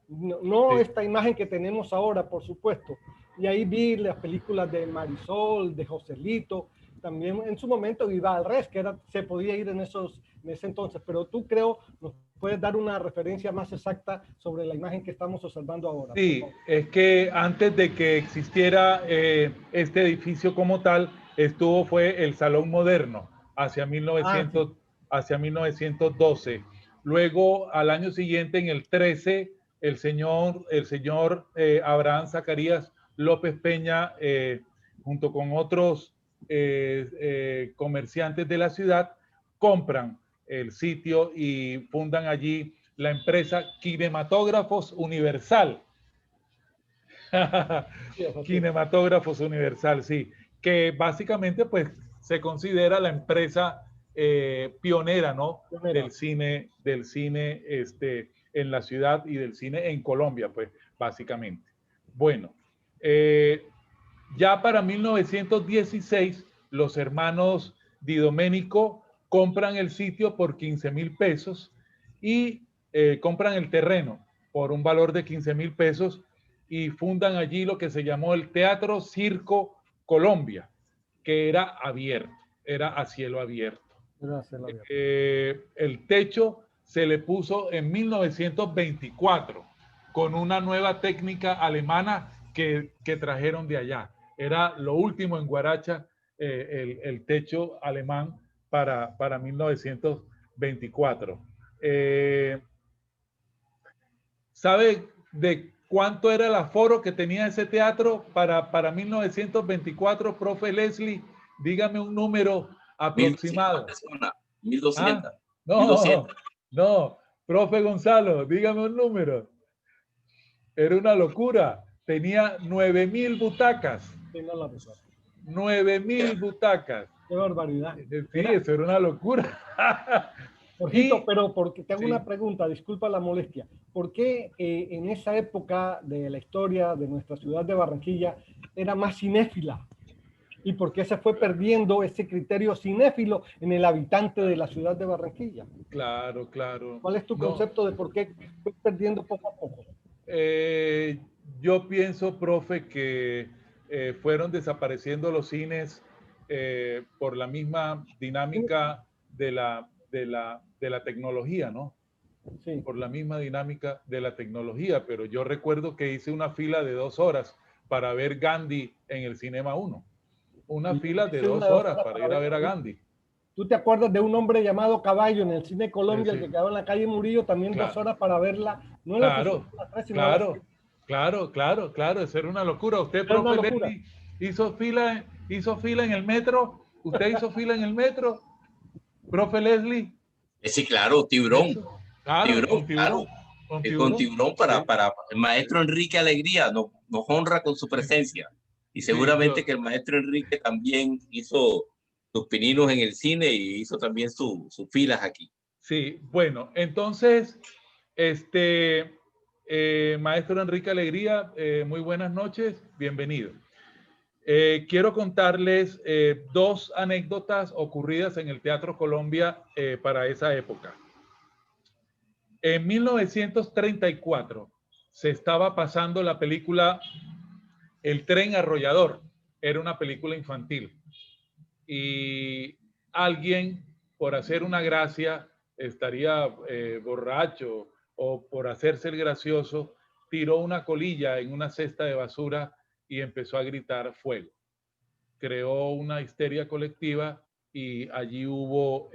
No esta imagen que tenemos ahora, por supuesto. Y ahí vi las películas de Marisol, de Joselito, también en su momento Viva al Res, que se podía ir en ese entonces, pero tú creo nos puedes dar una referencia más exacta sobre la imagen que estamos observando ahora. Sí, es que antes de que existiera este edificio como tal, fue el Salón Moderno hacia 1912. Luego, al año siguiente, en el 13, el señor Abraham Zacarías López Peña, junto con otros comerciantes de la ciudad, compran el sitio y fundan allí la empresa Kinematógrafos Universal. Kinematógrafos Universal, sí, que básicamente pues se considera la empresa pionera, ¿no? Del cine en la ciudad y del cine en Colombia, pues básicamente. Bueno, ya para 1916, los hermanos Di Domenico compran el sitio por 15,000 pesos y compran el terreno por un valor de 15,000 pesos y fundan allí lo que se llamó el Teatro Circo Colombia, que era abierto. era a cielo abierto. Era a cielo abierto. El techo se le puso en 1924 con una nueva técnica alemana que trajeron de allá. Era lo último en Guaracha, el techo alemán para 1924. ¿Sabe de cuánto era el aforo que tenía ese teatro para 1924, profe Leslie? Dígame un número aproximado. 1200. ¿Ah? No, no, profe Gonzalo, dígame un número. Era una locura. Tenía 9,000 butacas. Sí, no la pensaba. 9,000 butacas. Qué barbaridad. Sí, eso era una locura. Jorgito, pero porque te hago una pregunta, disculpa la molestia. ¿Por qué en esa época de la historia de nuestra ciudad de Barranquilla era más cinéfila? ¿Y por qué se fue perdiendo ese criterio cinéfilo en el habitante de la ciudad de Barranquilla? Claro, claro. ¿Cuál es tu concepto de por qué fue perdiendo poco a poco? Yo pienso, profe, que fueron desapareciendo los cines por la misma dinámica de la tecnología, ¿no? Sí. Por la misma dinámica de la tecnología, pero yo recuerdo que hice una fila de 2 horas para ver Gandhi en el Cinema 1. Una fila de 2 horas para ir a ver a Gandhi. ¿Tú te acuerdas de un hombre llamado Caballo en el Cine Colombia, que quedaba en la calle Murillo, también 2 horas para verla? No claro, claro, eso era una locura. Usted, profe Leslie, hizo fila en el metro. ¿Usted hizo fila en el metro, profe Leslie? Sí, claro, Tiburón. Claro, con Tiburón para el maestro Enrique Alegría nos honra con su presencia. Y seguramente que el maestro Enrique también hizo sus pininos en el cine y hizo también sus filas aquí. Sí, bueno, entonces, maestro Enrique Alegría, muy buenas noches, bienvenido. Quiero contarles 2 anécdotas ocurridas en el Teatro Colombia para esa época. En 1934 se estaba pasando la película El Tren Arrollador. Era una película infantil. Y alguien, por hacer una gracia, estaría borracho o por hacerse el gracioso, tiró una colilla en una cesta de basura y empezó a gritar fuego. Creó una histeria colectiva y allí hubo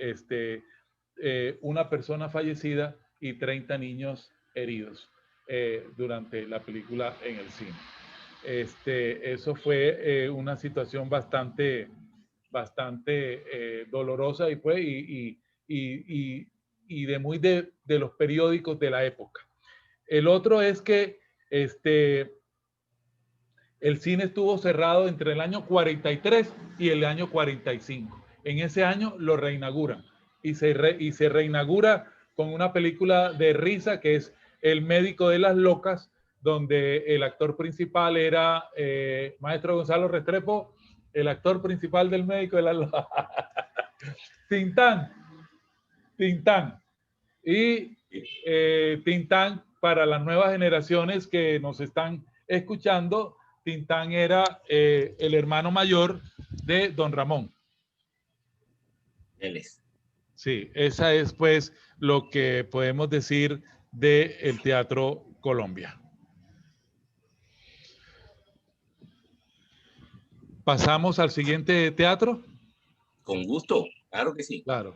una persona fallecida y 30 niños heridos durante la película en el cine. Eso fue una situación bastante dolorosa y de los periódicos de la época. El otro es que el cine estuvo cerrado entre el año 43 y el año 45. En ese año lo reinauguran y se reinaugura con una película de risa que es El médico de las locas, donde el actor principal era maestro Gonzalo Restrepo, el actor principal del médico de las locas. Tintán. Y Tintán, para las nuevas generaciones que nos están escuchando, Tintán era el hermano mayor de Don Ramón. Él es. Sí, esa es pues lo que podemos decir del Teatro Colombia. ¿Pasamos al siguiente teatro? Con gusto, claro que sí. Claro.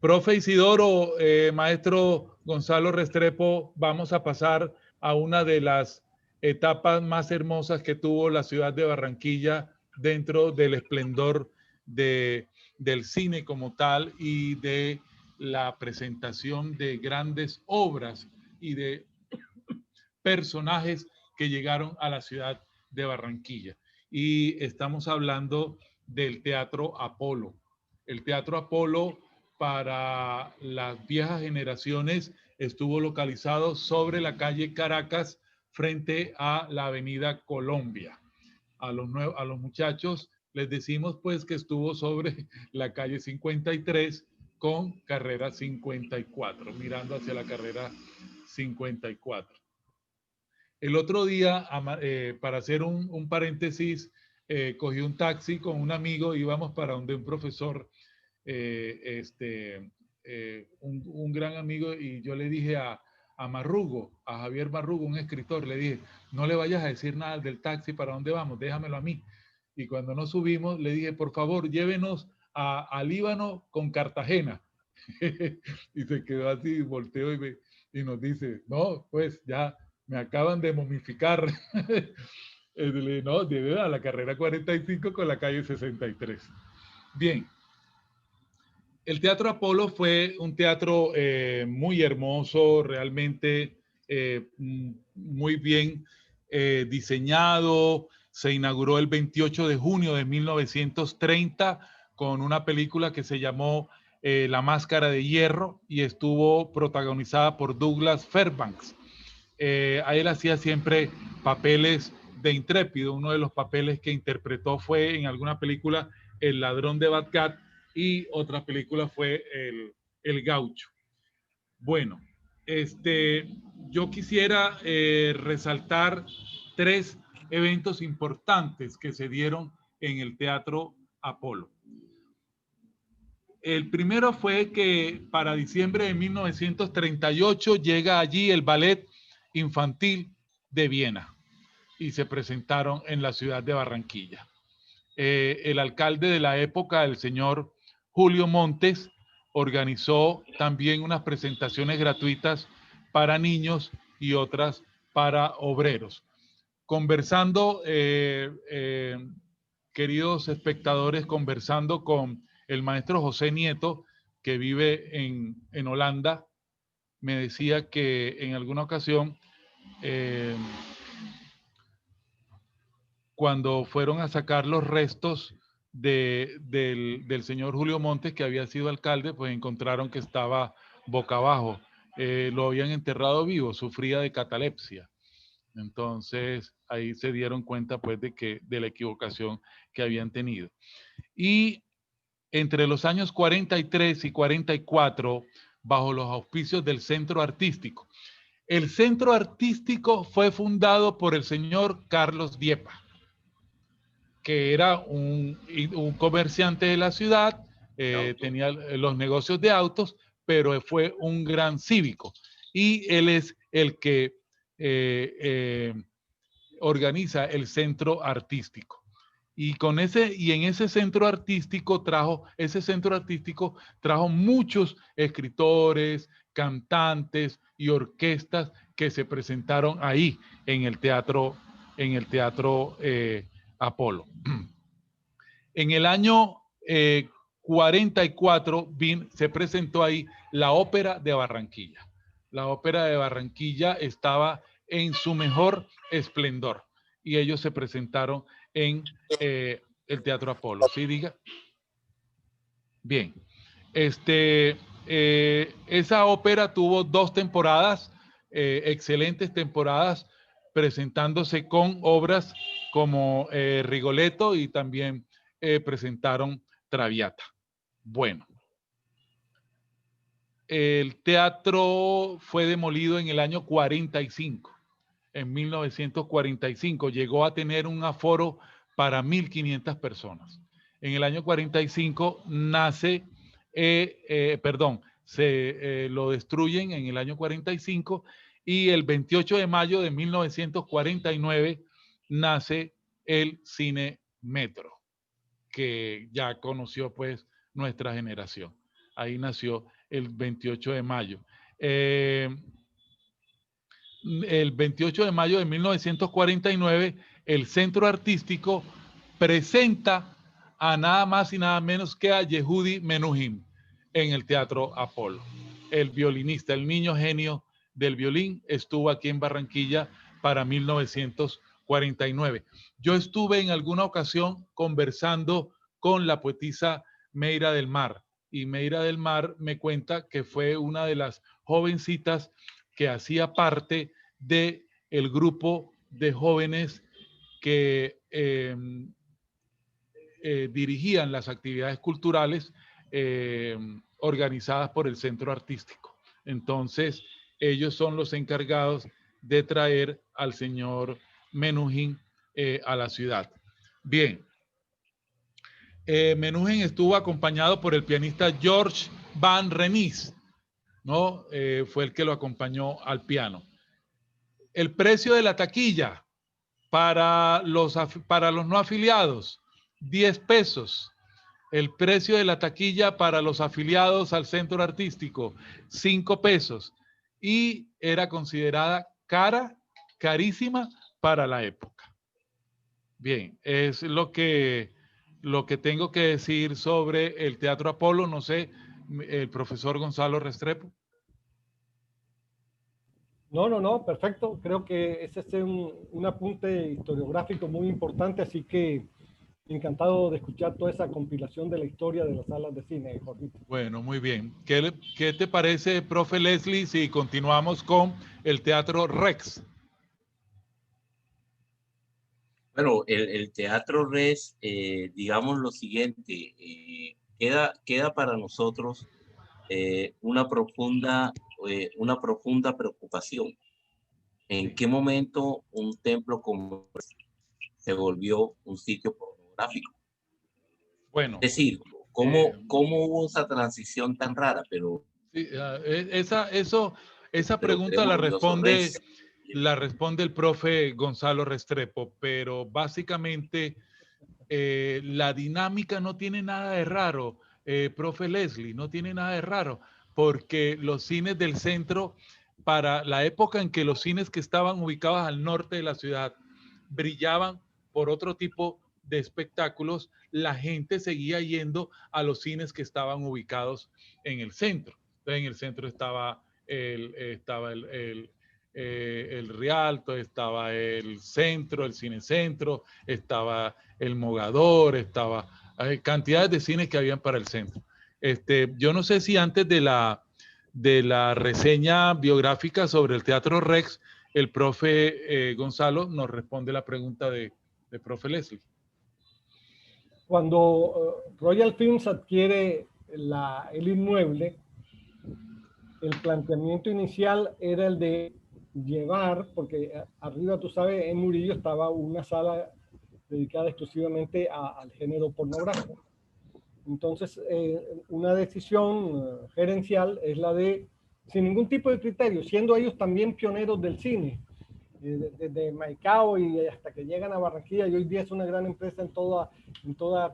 Profe Isidoro, maestro Gonzalo Restrepo, vamos a pasar a una de las etapas más hermosas que tuvo la ciudad de Barranquilla dentro del esplendor del cine como tal y de la presentación de grandes obras y de personajes que llegaron a la ciudad de Barranquilla. Y estamos hablando del Teatro Apolo. El Teatro Apolo, para las viejas generaciones, estuvo localizado sobre la calle Caracas frente a la avenida Colombia. A los muchachos les decimos pues que estuvo sobre la calle 53 con carrera 54, mirando hacia la carrera 54. El otro día, para hacer un paréntesis, cogí un taxi con un amigo, íbamos para donde un profesor, un gran amigo, y yo le dije a Marrugo, a Javier Marrugo, un escritor, le dije, no le vayas a decir nada del taxi, ¿para dónde vamos? Déjamelo a mí. Y cuando nos subimos, le dije, por favor, llévenos a Líbano con Cartagena. Y se quedó así, volteó y nos dice, no, pues ya me acaban de momificar. No, debe a la carrera 45 con la calle 63. Bien. El Teatro Apolo fue un teatro muy hermoso, realmente muy bien diseñado. Se inauguró el 28 de junio de 1930 con una película que se llamó La Máscara de Hierro y estuvo protagonizada por Douglas Fairbanks. A él hacía siempre papeles de intrépido. Uno de los papeles que interpretó fue en alguna película El Ladrón de Bagdad y otra película fue El Gaucho. Bueno, yo quisiera resaltar 3 eventos importantes que se dieron en el Teatro Apolo. El primero fue que para diciembre de 1938 llega allí el Ballet Infantil de Viena y se presentaron en la ciudad de Barranquilla. El alcalde de la época, el señor Julio Montes, organizó también unas presentaciones gratuitas para niños y otras para obreros. Conversando, queridos espectadores, conversando con el maestro José Nieto, que vive en Holanda, me decía que en alguna ocasión, cuando fueron a sacar los restos del señor Julio Montes, que había sido alcalde, pues encontraron que estaba boca abajo. Lo habían enterrado vivo, sufría de catalepsia. Entonces ahí se dieron cuenta pues de la equivocación que habían tenido. Y entre los años 43 y 44, bajo los auspicios del Centro Artístico. El Centro Artístico fue fundado por el señor Carlos Diepa, que era un comerciante de la ciudad, tenía los negocios de autos, pero fue un gran cívico. Y él es el que organiza el Centro Artístico. Y en ese centro artístico trajo muchos escritores, cantantes y orquestas que se presentaron ahí en el teatro Apolo. En el año 44 se presentó ahí la Ópera de Barranquilla. La Ópera de Barranquilla estaba en su mejor esplendor y ellos se presentaron en el Teatro Apolo. ¿Sí, diga? Bien. Esa ópera tuvo 2 temporadas, excelentes temporadas, presentándose con obras como Rigoletto y también presentaron Traviata. Bueno. El teatro fue demolido en el año 45. En 1945 llegó a tener un aforo para 1.500 personas. En el año 45 lo destruyen en el año 45 y el 28 de mayo de 1949 nace el Cine Metro, que ya conoció pues nuestra generación. Ahí nació el 28 de mayo. El 28 de mayo de 1949, el Centro Artístico presenta a nada más y nada menos que a Yehudi Menuhin en el Teatro Apolo. El violinista, el niño genio del violín, estuvo aquí en Barranquilla para 1949. Yo estuve en alguna ocasión conversando con la poetisa Meira del Mar, y Meira del Mar me cuenta que fue una de las jovencitas que hacía parte del grupo de jóvenes que dirigían las actividades culturales organizadas por el Centro Artístico. Entonces, ellos son los encargados de traer al señor Menuhin a la ciudad. Bien. Menuhin estuvo acompañado por el pianista George Van Renis, ¿no? Fue el que lo acompañó al piano. El precio de la taquilla para los no afiliados, 10 pesos. El precio de la taquilla para los afiliados al centro artístico, 5 pesos. Y era considerada carísima para la época. Bien, es lo que tengo que decir sobre el Teatro Apolo. No sé, el profesor Gonzalo Restrepo. No, perfecto. Creo que ese es un apunte historiográfico muy importante, así que encantado de escuchar toda esa compilación de la historia de las salas de cine, Jorgito. Bueno, muy bien. ¿Qué te parece, profe Leslie, si continuamos con el Teatro Rex? Bueno, el Teatro Rex, digamos lo siguiente, queda para nosotros una profunda preocupación. ¿En qué momento un templo como se volvió un sitio pornográfico? Bueno. Es decir, ¿cómo hubo esa transición tan rara? Pero sí, esa pregunta la responde el profe Gonzalo Restrepo, pero básicamente la dinámica no tiene nada de raro, profe Leslie, no tiene nada de raro, porque los cines del centro, para la época en que los cines que estaban ubicados al norte de la ciudad brillaban por otro tipo de espectáculos, la gente seguía yendo a los cines que estaban ubicados en el centro. Entonces, en el centro estaba el Rialto, estaba el centro, el Cine Centro, estaba el Mogador, estaba cantidades de cines que habían para el centro. Yo no sé si antes de la reseña biográfica sobre el Teatro Rex, el profe Gonzalo nos responde la pregunta de profe Leslie. Cuando Royal Films adquiere el inmueble, el planteamiento inicial era el de llevar, porque arriba, tú sabes, en Murillo estaba una sala dedicada exclusivamente al género pornográfico. Entonces, una decisión gerencial es la de, sin ningún tipo de criterio, siendo ellos también pioneros del cine, desde Maicao y hasta que llegan a Barranquilla, y hoy día es una gran empresa en toda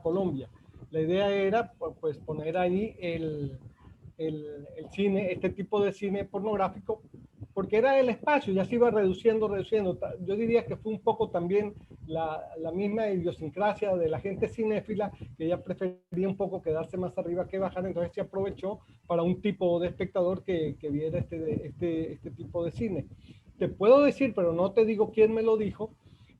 Colombia. La idea era pues poner ahí el cine, este tipo de cine pornográfico, porque era el espacio, ya se iba reduciendo. Yo diría que fue un poco también la misma idiosincrasia de la gente cinéfila, que ya prefería un poco quedarse más arriba que bajar, entonces se aprovechó para un tipo de espectador que viera este tipo de cine. Te puedo decir, pero no te digo quién me lo dijo,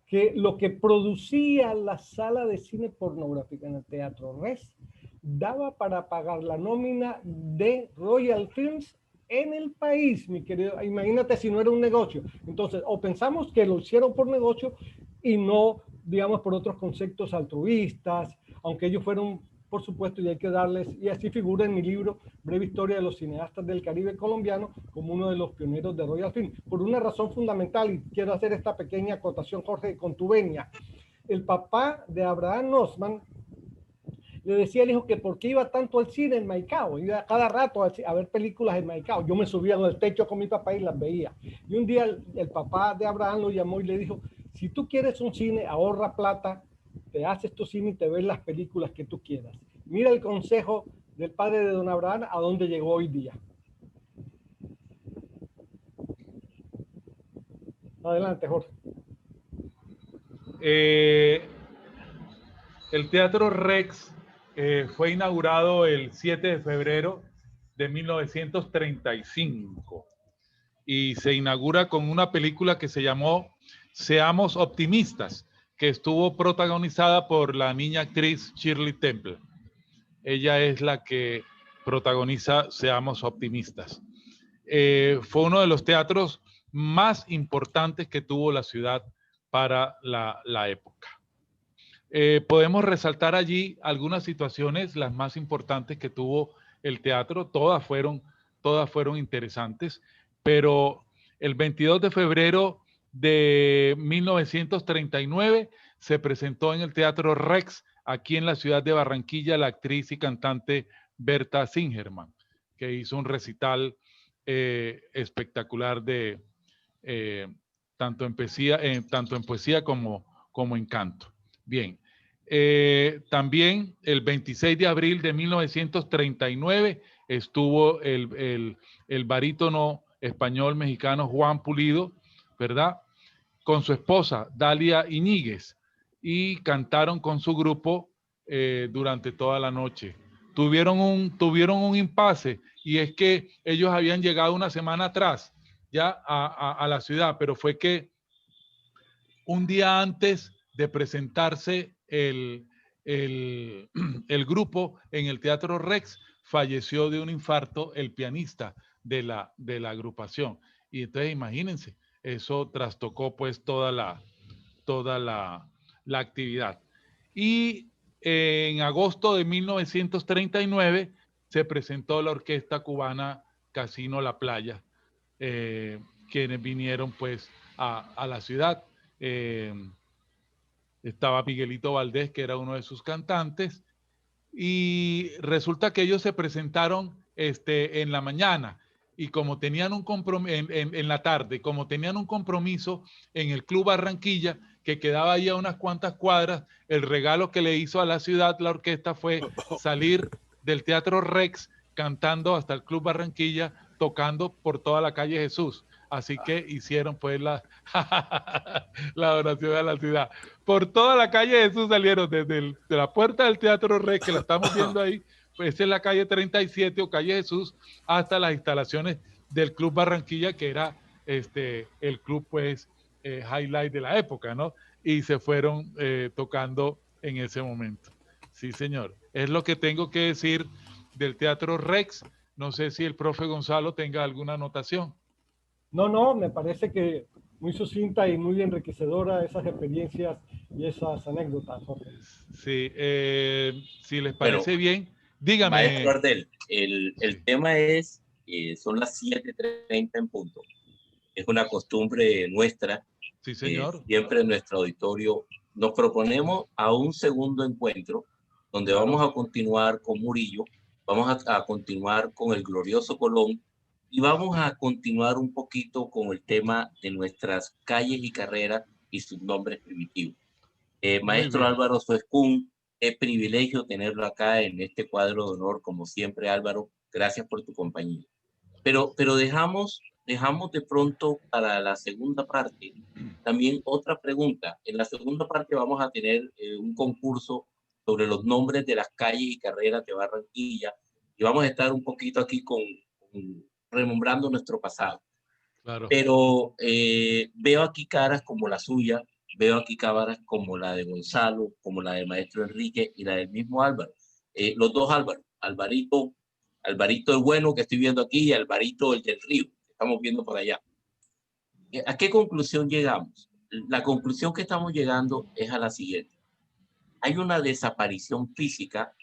que lo que producía la sala de cine pornográfica en el Teatro Rex daba para pagar la nómina de Royal Films en el país, mi querido. Imagínate si no era un negocio. Entonces, o pensamos que lo hicieron por negocio y no, digamos, por otros conceptos altruistas, aunque ellos fueron, por supuesto, y hay que darles, y así figura en mi libro, Breve Historia de los Cineastas del Caribe Colombiano, como uno de los pioneros de Royal Film, por una razón fundamental, y quiero hacer esta pequeña acotación, Jorge, con tu venia. El papá de Abraham Nussmann le decía al hijo que por qué iba tanto al cine en Maicao, iba cada rato a ver películas en Maicao. Yo me subía en el techo con mi papá y las veía. Y un día el papá de Abraham lo llamó y le dijo, si tú quieres un cine, ahorra plata, te haces tu cine y te ves las películas que tú quieras. Mira el consejo del padre de don Abraham a dónde llegó hoy día. Adelante, Jorge. El Teatro Rex fue inaugurado el 7 de febrero de 1935 y se inaugura con una película que se llamó Seamos Optimistas, que estuvo protagonizada por la niña actriz Shirley Temple. Ella es la que protagoniza Seamos Optimistas. Fue uno de los teatros más importantes que tuvo la ciudad para la época. Podemos resaltar allí algunas situaciones, las más importantes que tuvo el teatro. Todas fueron interesantes, pero el 22 de febrero de 1939 se presentó en el Teatro Rex, aquí en la ciudad de Barranquilla, la actriz y cantante Berta Singerman, que hizo un recital espectacular de tanto en poesía como en canto. Bien, también el 26 de abril de 1939 estuvo el barítono español mexicano Juan Pulido, ¿verdad?, con su esposa Dalia Iñiguez, y cantaron con su grupo durante toda la noche. Tuvieron un impasse, y es que ellos habían llegado una semana atrás ya a la ciudad, pero fue que un día antes de presentarse el grupo en el Teatro Rex, falleció de un infarto el pianista de la agrupación. Y entonces imagínense, eso trastocó pues toda la actividad. Y en agosto de 1939 se presentó la orquesta cubana Casino La Playa, quienes vinieron pues a la ciudad. Estaba Miguelito Valdés, que era uno de sus cantantes, y resulta que ellos se presentaron en la mañana, y como tenían un compromiso en la tarde, como tenían un compromiso en el Club Barranquilla, que quedaba ahí a unas cuantas cuadras, el regalo que le hizo a la ciudad la orquesta fue salir del Teatro Rex cantando hasta el Club Barranquilla, tocando por toda la calle Jesús. Así que hicieron pues la oración a la ciudad. Por toda la calle Jesús salieron, de la puerta del Teatro Rex, que la estamos viendo ahí, pues es la calle 37 o calle Jesús, hasta las instalaciones del Club Barranquilla, que era el club pues highlight de la época, ¿no? Y se fueron tocando en ese momento. Sí, señor. Es lo que tengo que decir del Teatro Rex. No sé si el profe Gonzalo tenga alguna anotación. No, me parece que muy sucinta y muy enriquecedora esas experiencias y esas anécdotas, Jorge. Sí, si les parece bien, dígame. Maestro Ardel, el tema es, son las 7:30 en punto. Es una costumbre nuestra. Sí, señor. Siempre en nuestro auditorio nos proponemos a un segundo encuentro donde vamos a continuar con Murillo, vamos a continuar con el glorioso Colón, y vamos a continuar un poquito con el tema de nuestras calles y carreras y sus nombres primitivos. Maestro Álvaro Suescún, qué privilegio tenerlo acá en este cuadro de honor, como siempre, Álvaro. Gracias por tu compañía. Pero dejamos de pronto para la segunda parte también otra pregunta. En la segunda parte vamos a tener un concurso sobre los nombres de las calles y carreras de Barranquilla, y vamos a estar un poquito aquí remembrando nuestro pasado. Claro. Pero veo aquí caras como la suya, veo aquí caras como la de Gonzalo, como la del maestro Enrique y la del mismo Álvaro. Los dos Álvaro, Alvarito el bueno que estoy viendo aquí, y Alvarito el del río, que estamos viendo por allá. ¿A qué conclusión llegamos? La conclusión que estamos llegando es a la siguiente. Hay una desaparición física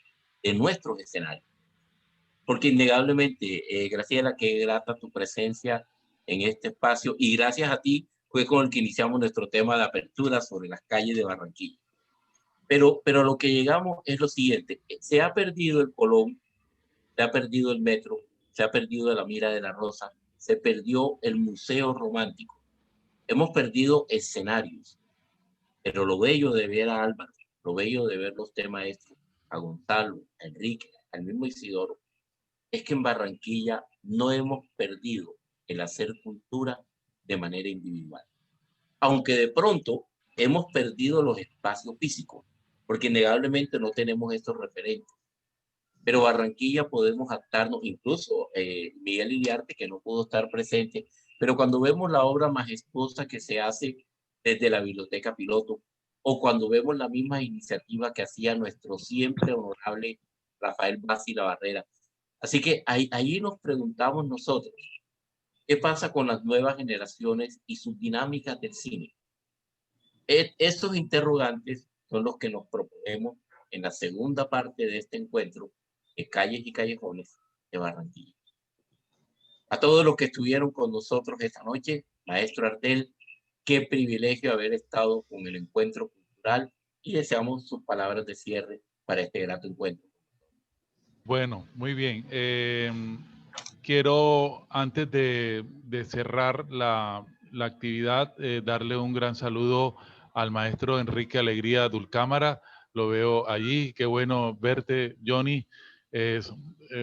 de nuestros escenarios. Porque innegablemente, Graciela, qué grata tu presencia en este espacio, y gracias a ti fue con el que iniciamos nuestro tema de apertura sobre las calles de Barranquilla. Pero lo que llegamos es lo siguiente: se ha perdido el Colón, se ha perdido el metro, se ha perdido la Mira de la Rosa, se perdió el Museo Romántico. Hemos perdido escenarios, pero lo bello de ver a Álvaro, lo bello de ver los temas maestros, a Gonzalo, a Enrique, al mismo Isidoro, es que en Barranquilla no hemos perdido el hacer cultura de manera individual. Aunque de pronto hemos perdido los espacios físicos, porque innegablemente no tenemos estos referentes. Pero Barranquilla podemos adaptarnos, incluso Miguel Iriarte, que no pudo estar presente, pero cuando vemos la obra majestuosa que se hace desde la Biblioteca Piloto, o cuando vemos la misma iniciativa que hacía nuestro siempre honorable Rafael Bassi La Barrera. Así que ahí nos preguntamos nosotros, ¿qué pasa con las nuevas generaciones y sus dinámicas del cine? Estos interrogantes son los que nos proponemos en la segunda parte de este encuentro de Calles y Callejones de Barranquilla. A todos los que estuvieron con nosotros esta noche, maestro Ardel, qué privilegio haber estado con el encuentro cultural cultural y deseamos sus palabras de cierre para este grato encuentro. Bueno, muy bien. Quiero, antes de cerrar la actividad, darle un gran saludo al maestro Enrique Alegría Dulcámara. Lo veo allí. Qué bueno verte, Johnny. Es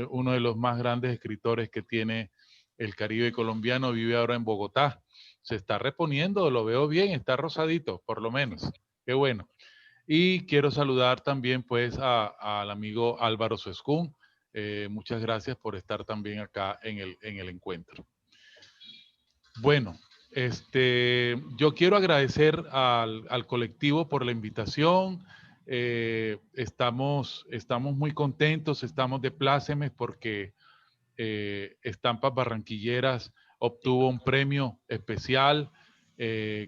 uno de los más grandes escritores que tiene el Caribe colombiano. Vive ahora en Bogotá. Se está reponiendo, lo veo bien, está rosadito, por lo menos. Qué bueno. Y quiero saludar también pues al amigo Álvaro Suescún. Muchas gracias por estar también acá en el encuentro. Bueno, yo quiero agradecer al colectivo por la invitación. Estamos muy contentos, estamos de plácemes porque Estampas Barranquilleras obtuvo un premio especial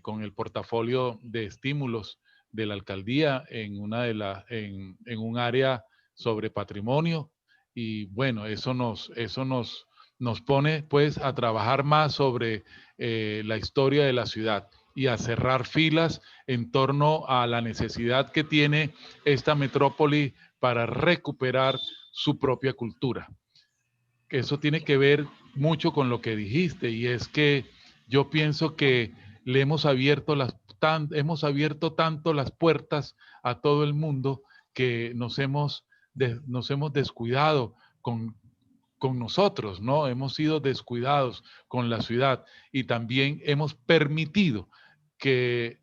con el portafolio de estímulos de la alcaldía en un área sobre patrimonio, y bueno, eso nos pone pues a trabajar más sobre la historia de la ciudad y a cerrar filas en torno a la necesidad que tiene esta metrópoli para recuperar su propia cultura. Que eso tiene que ver mucho con lo que dijiste, y es que yo pienso que le hemos abierto tanto las puertas a todo el mundo que nos hemos descuidado con nosotros, ¿no? Hemos sido descuidados con la ciudad y también hemos permitido que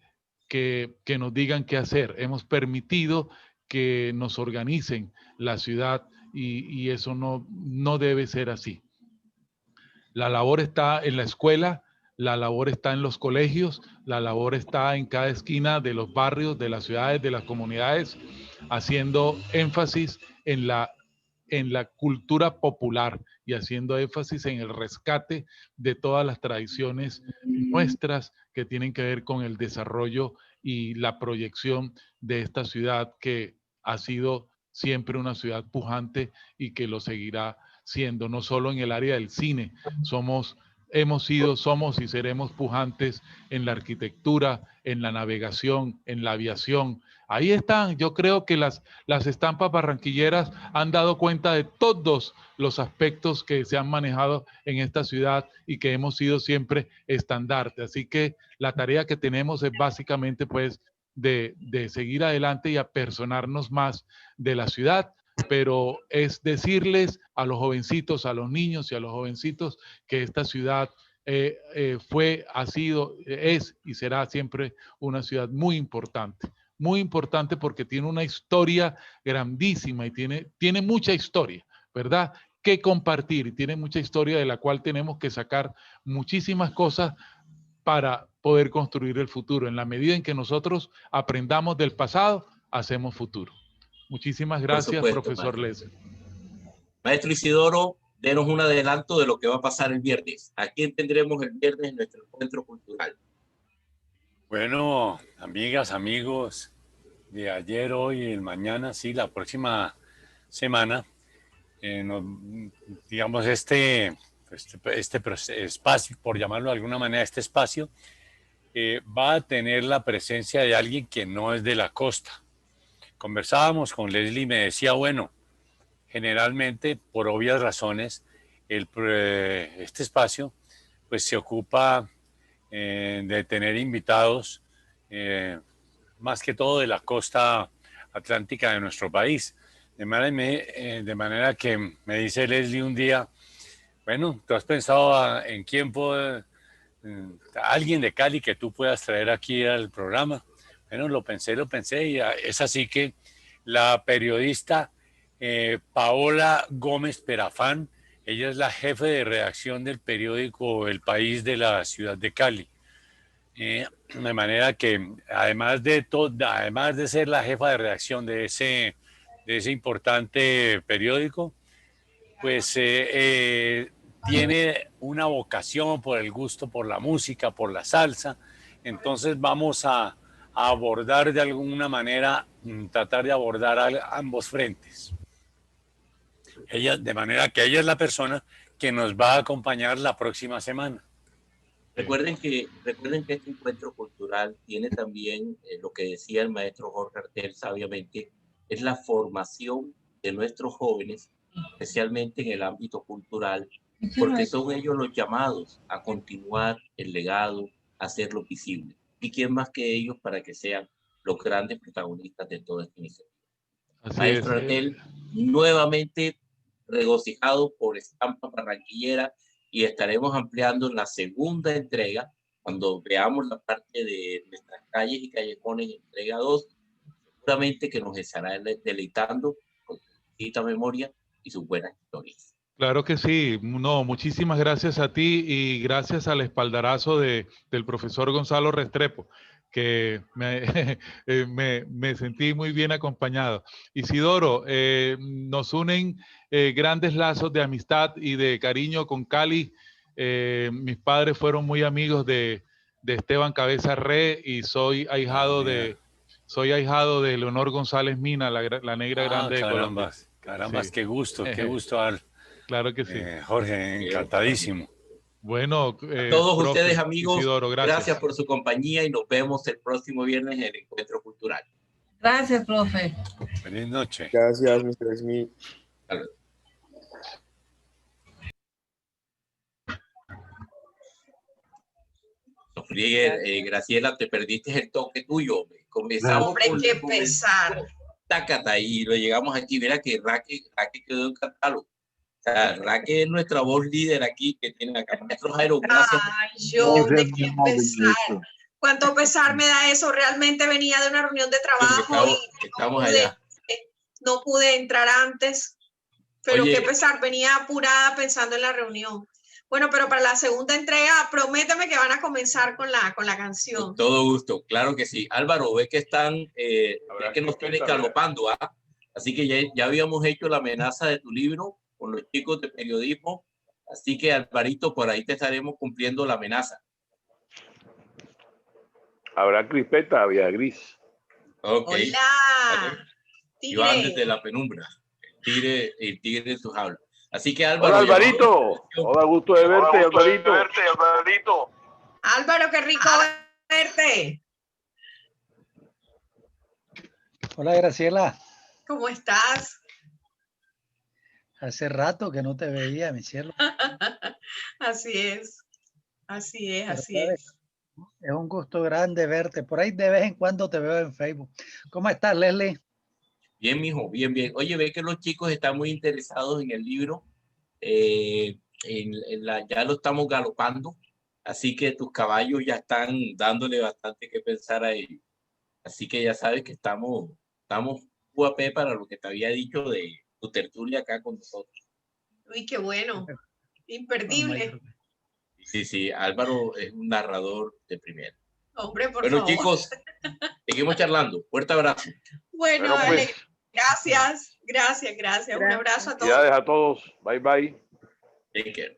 nos digan qué hacer. Hemos permitido que nos organicen la ciudad y eso no debe ser así. La labor está en la escuela, la labor está en los colegios, la labor está en cada esquina de los barrios, de las ciudades, de las comunidades, haciendo énfasis en la cultura popular y haciendo énfasis en el rescate de todas las tradiciones nuestras que tienen que ver con el desarrollo y la proyección de esta ciudad que ha sido siempre una ciudad pujante y que lo seguirá siendo, no solo en el área del cine. Somos y seremos pujantes en la arquitectura, en la navegación, en la aviación. Ahí están. Yo creo que las estampas barranquilleras han dado cuenta de todos los aspectos que se han manejado en esta ciudad y que hemos sido siempre estandarte. Así que la tarea que tenemos es básicamente pues de seguir adelante y apersonarnos más de la ciudad, pero es decirles a los jovencitos, a los niños y a los jovencitos que esta ciudad ha sido, es y será siempre una ciudad muy importante porque tiene una historia grandísima y tiene mucha historia, ¿verdad?, que compartir, y tiene mucha historia de la cual tenemos que sacar muchísimas cosas para poder construir el futuro. En la medida en que nosotros aprendamos del pasado, hacemos futuro. Muchísimas gracias, supuesto, profesor Leslie. Maestro Isidoro, denos un adelanto de lo que va a pasar el viernes. ¿A quién tendremos el viernes en nuestro encuentro cultural? Bueno, amigas, amigos, de ayer, hoy y el mañana, sí, la próxima semana, digamos, este espacio, por llamarlo de alguna manera, este espacio, va a tener la presencia de alguien que no es de la costa. Conversábamos con Leslie y me decía, bueno, generalmente, por obvias razones, este espacio pues se ocupa de tener invitados, más que todo de la costa atlántica de nuestro país. De manera que me dice Leslie un día, bueno, ¿tú has pensado en quién alguien de Cali que tú puedas traer aquí al programa? Bueno, lo pensé y es así que la periodista Paola Gómez Perafán, ella es la jefe de redacción del periódico El País de la ciudad de Cali. De manera que además de ser la jefa de redacción de ese importante periódico, pues tiene una vocación por el gusto por la música, por la salsa. Entonces vamos a abordar de alguna manera, tratar de abordar ambos frentes. De manera que ella es la persona que nos va a acompañar la próxima semana. Recuerden que este encuentro cultural tiene también lo que decía el maestro Jorge Artel sabiamente, es la formación de nuestros jóvenes, especialmente en el ámbito cultural, porque son ellos los llamados a continuar el legado, a hacerlo visible. ¿Y quién más que ellos para que sean los grandes protagonistas de toda esta iniciativa? Maestro Artel, nuevamente regocijado por Estampa Barranquillera, y estaremos ampliando en la segunda entrega, cuando veamos la parte de nuestras calles y callejones, entrega 2, seguramente que nos estará deleitando con su exquisita memoria y sus buenas historias. Claro que sí. No, muchísimas gracias a ti y gracias al espaldarazo del profesor Gonzalo Restrepo, que me sentí muy bien acompañado. Isidoro, nos unen grandes lazos de amistad y de cariño con Cali. Mis padres fueron muy amigos de Esteban Cabeza Re y soy ahijado de Leonor González Mina, la negra grande de Colombia. Carambas, Sí. qué gusto, Al. Claro que sí. Jorge, encantadísimo. Bueno, a todos profe, ustedes, amigos, Isidoro, gracias por su compañía y nos vemos el próximo viernes en el Encuentro Cultural. Gracias, profe. Feliz noche. Gracias, Mr. Smith. Graciela, te perdiste el toque tuyo. Comenzamos hombre, qué pesar. Tácata, y lo llegamos aquí. Mira que Raque quedó encantado. O sea, Raque es nuestra voz líder aquí, que tiene acá. Maestro Jairo, gracias. Ay, yo, de qué pesar. ¿Cuánto pesar me da eso? Realmente venía de una reunión de trabajo no pude entrar antes. Pero qué pesar, venía apurada pensando en la reunión. Bueno, pero para la segunda entrega, prométeme que van a comenzar con la canción. Con todo gusto, claro que sí. Álvaro, ve que están, que nos tienen galopando, ¿ah? Así que ya habíamos hecho la amenaza de tu libro con los chicos de periodismo. Así que, Alvarito, por ahí te estaremos cumpliendo la amenaza. Habrá crispeta, había gris. Ok. Hola. Iván desde la penumbra. El tigre en su jaula. Así que Álvaro. Hola, Alvarito. Hola, gusto de verte, Alvarito. Álvaro, qué rico verte. Hola, Graciela. ¿Cómo estás? Hace rato que no te veía, mi cielo. Así es. Es un gusto grande verte. Por ahí de vez en cuando te veo en Facebook. ¿Cómo estás, Leslie? Bien, mijo, bien. Oye, ve que los chicos están muy interesados en el libro. Ya lo estamos galopando. Así que tus caballos ya están dándole bastante que pensar a ellos. Así que ya sabes que estamos UAP para lo que te había dicho de tu tertulia acá con nosotros. Uy, qué bueno. Imperdible. Sí, Álvaro es un narrador de primera. Hombre, por favor. Bueno, chicos, seguimos charlando. Fuerte abrazo. Bueno, dale. Gracias. Un abrazo a todos. Gracias a todos. Bye, bye. Take care.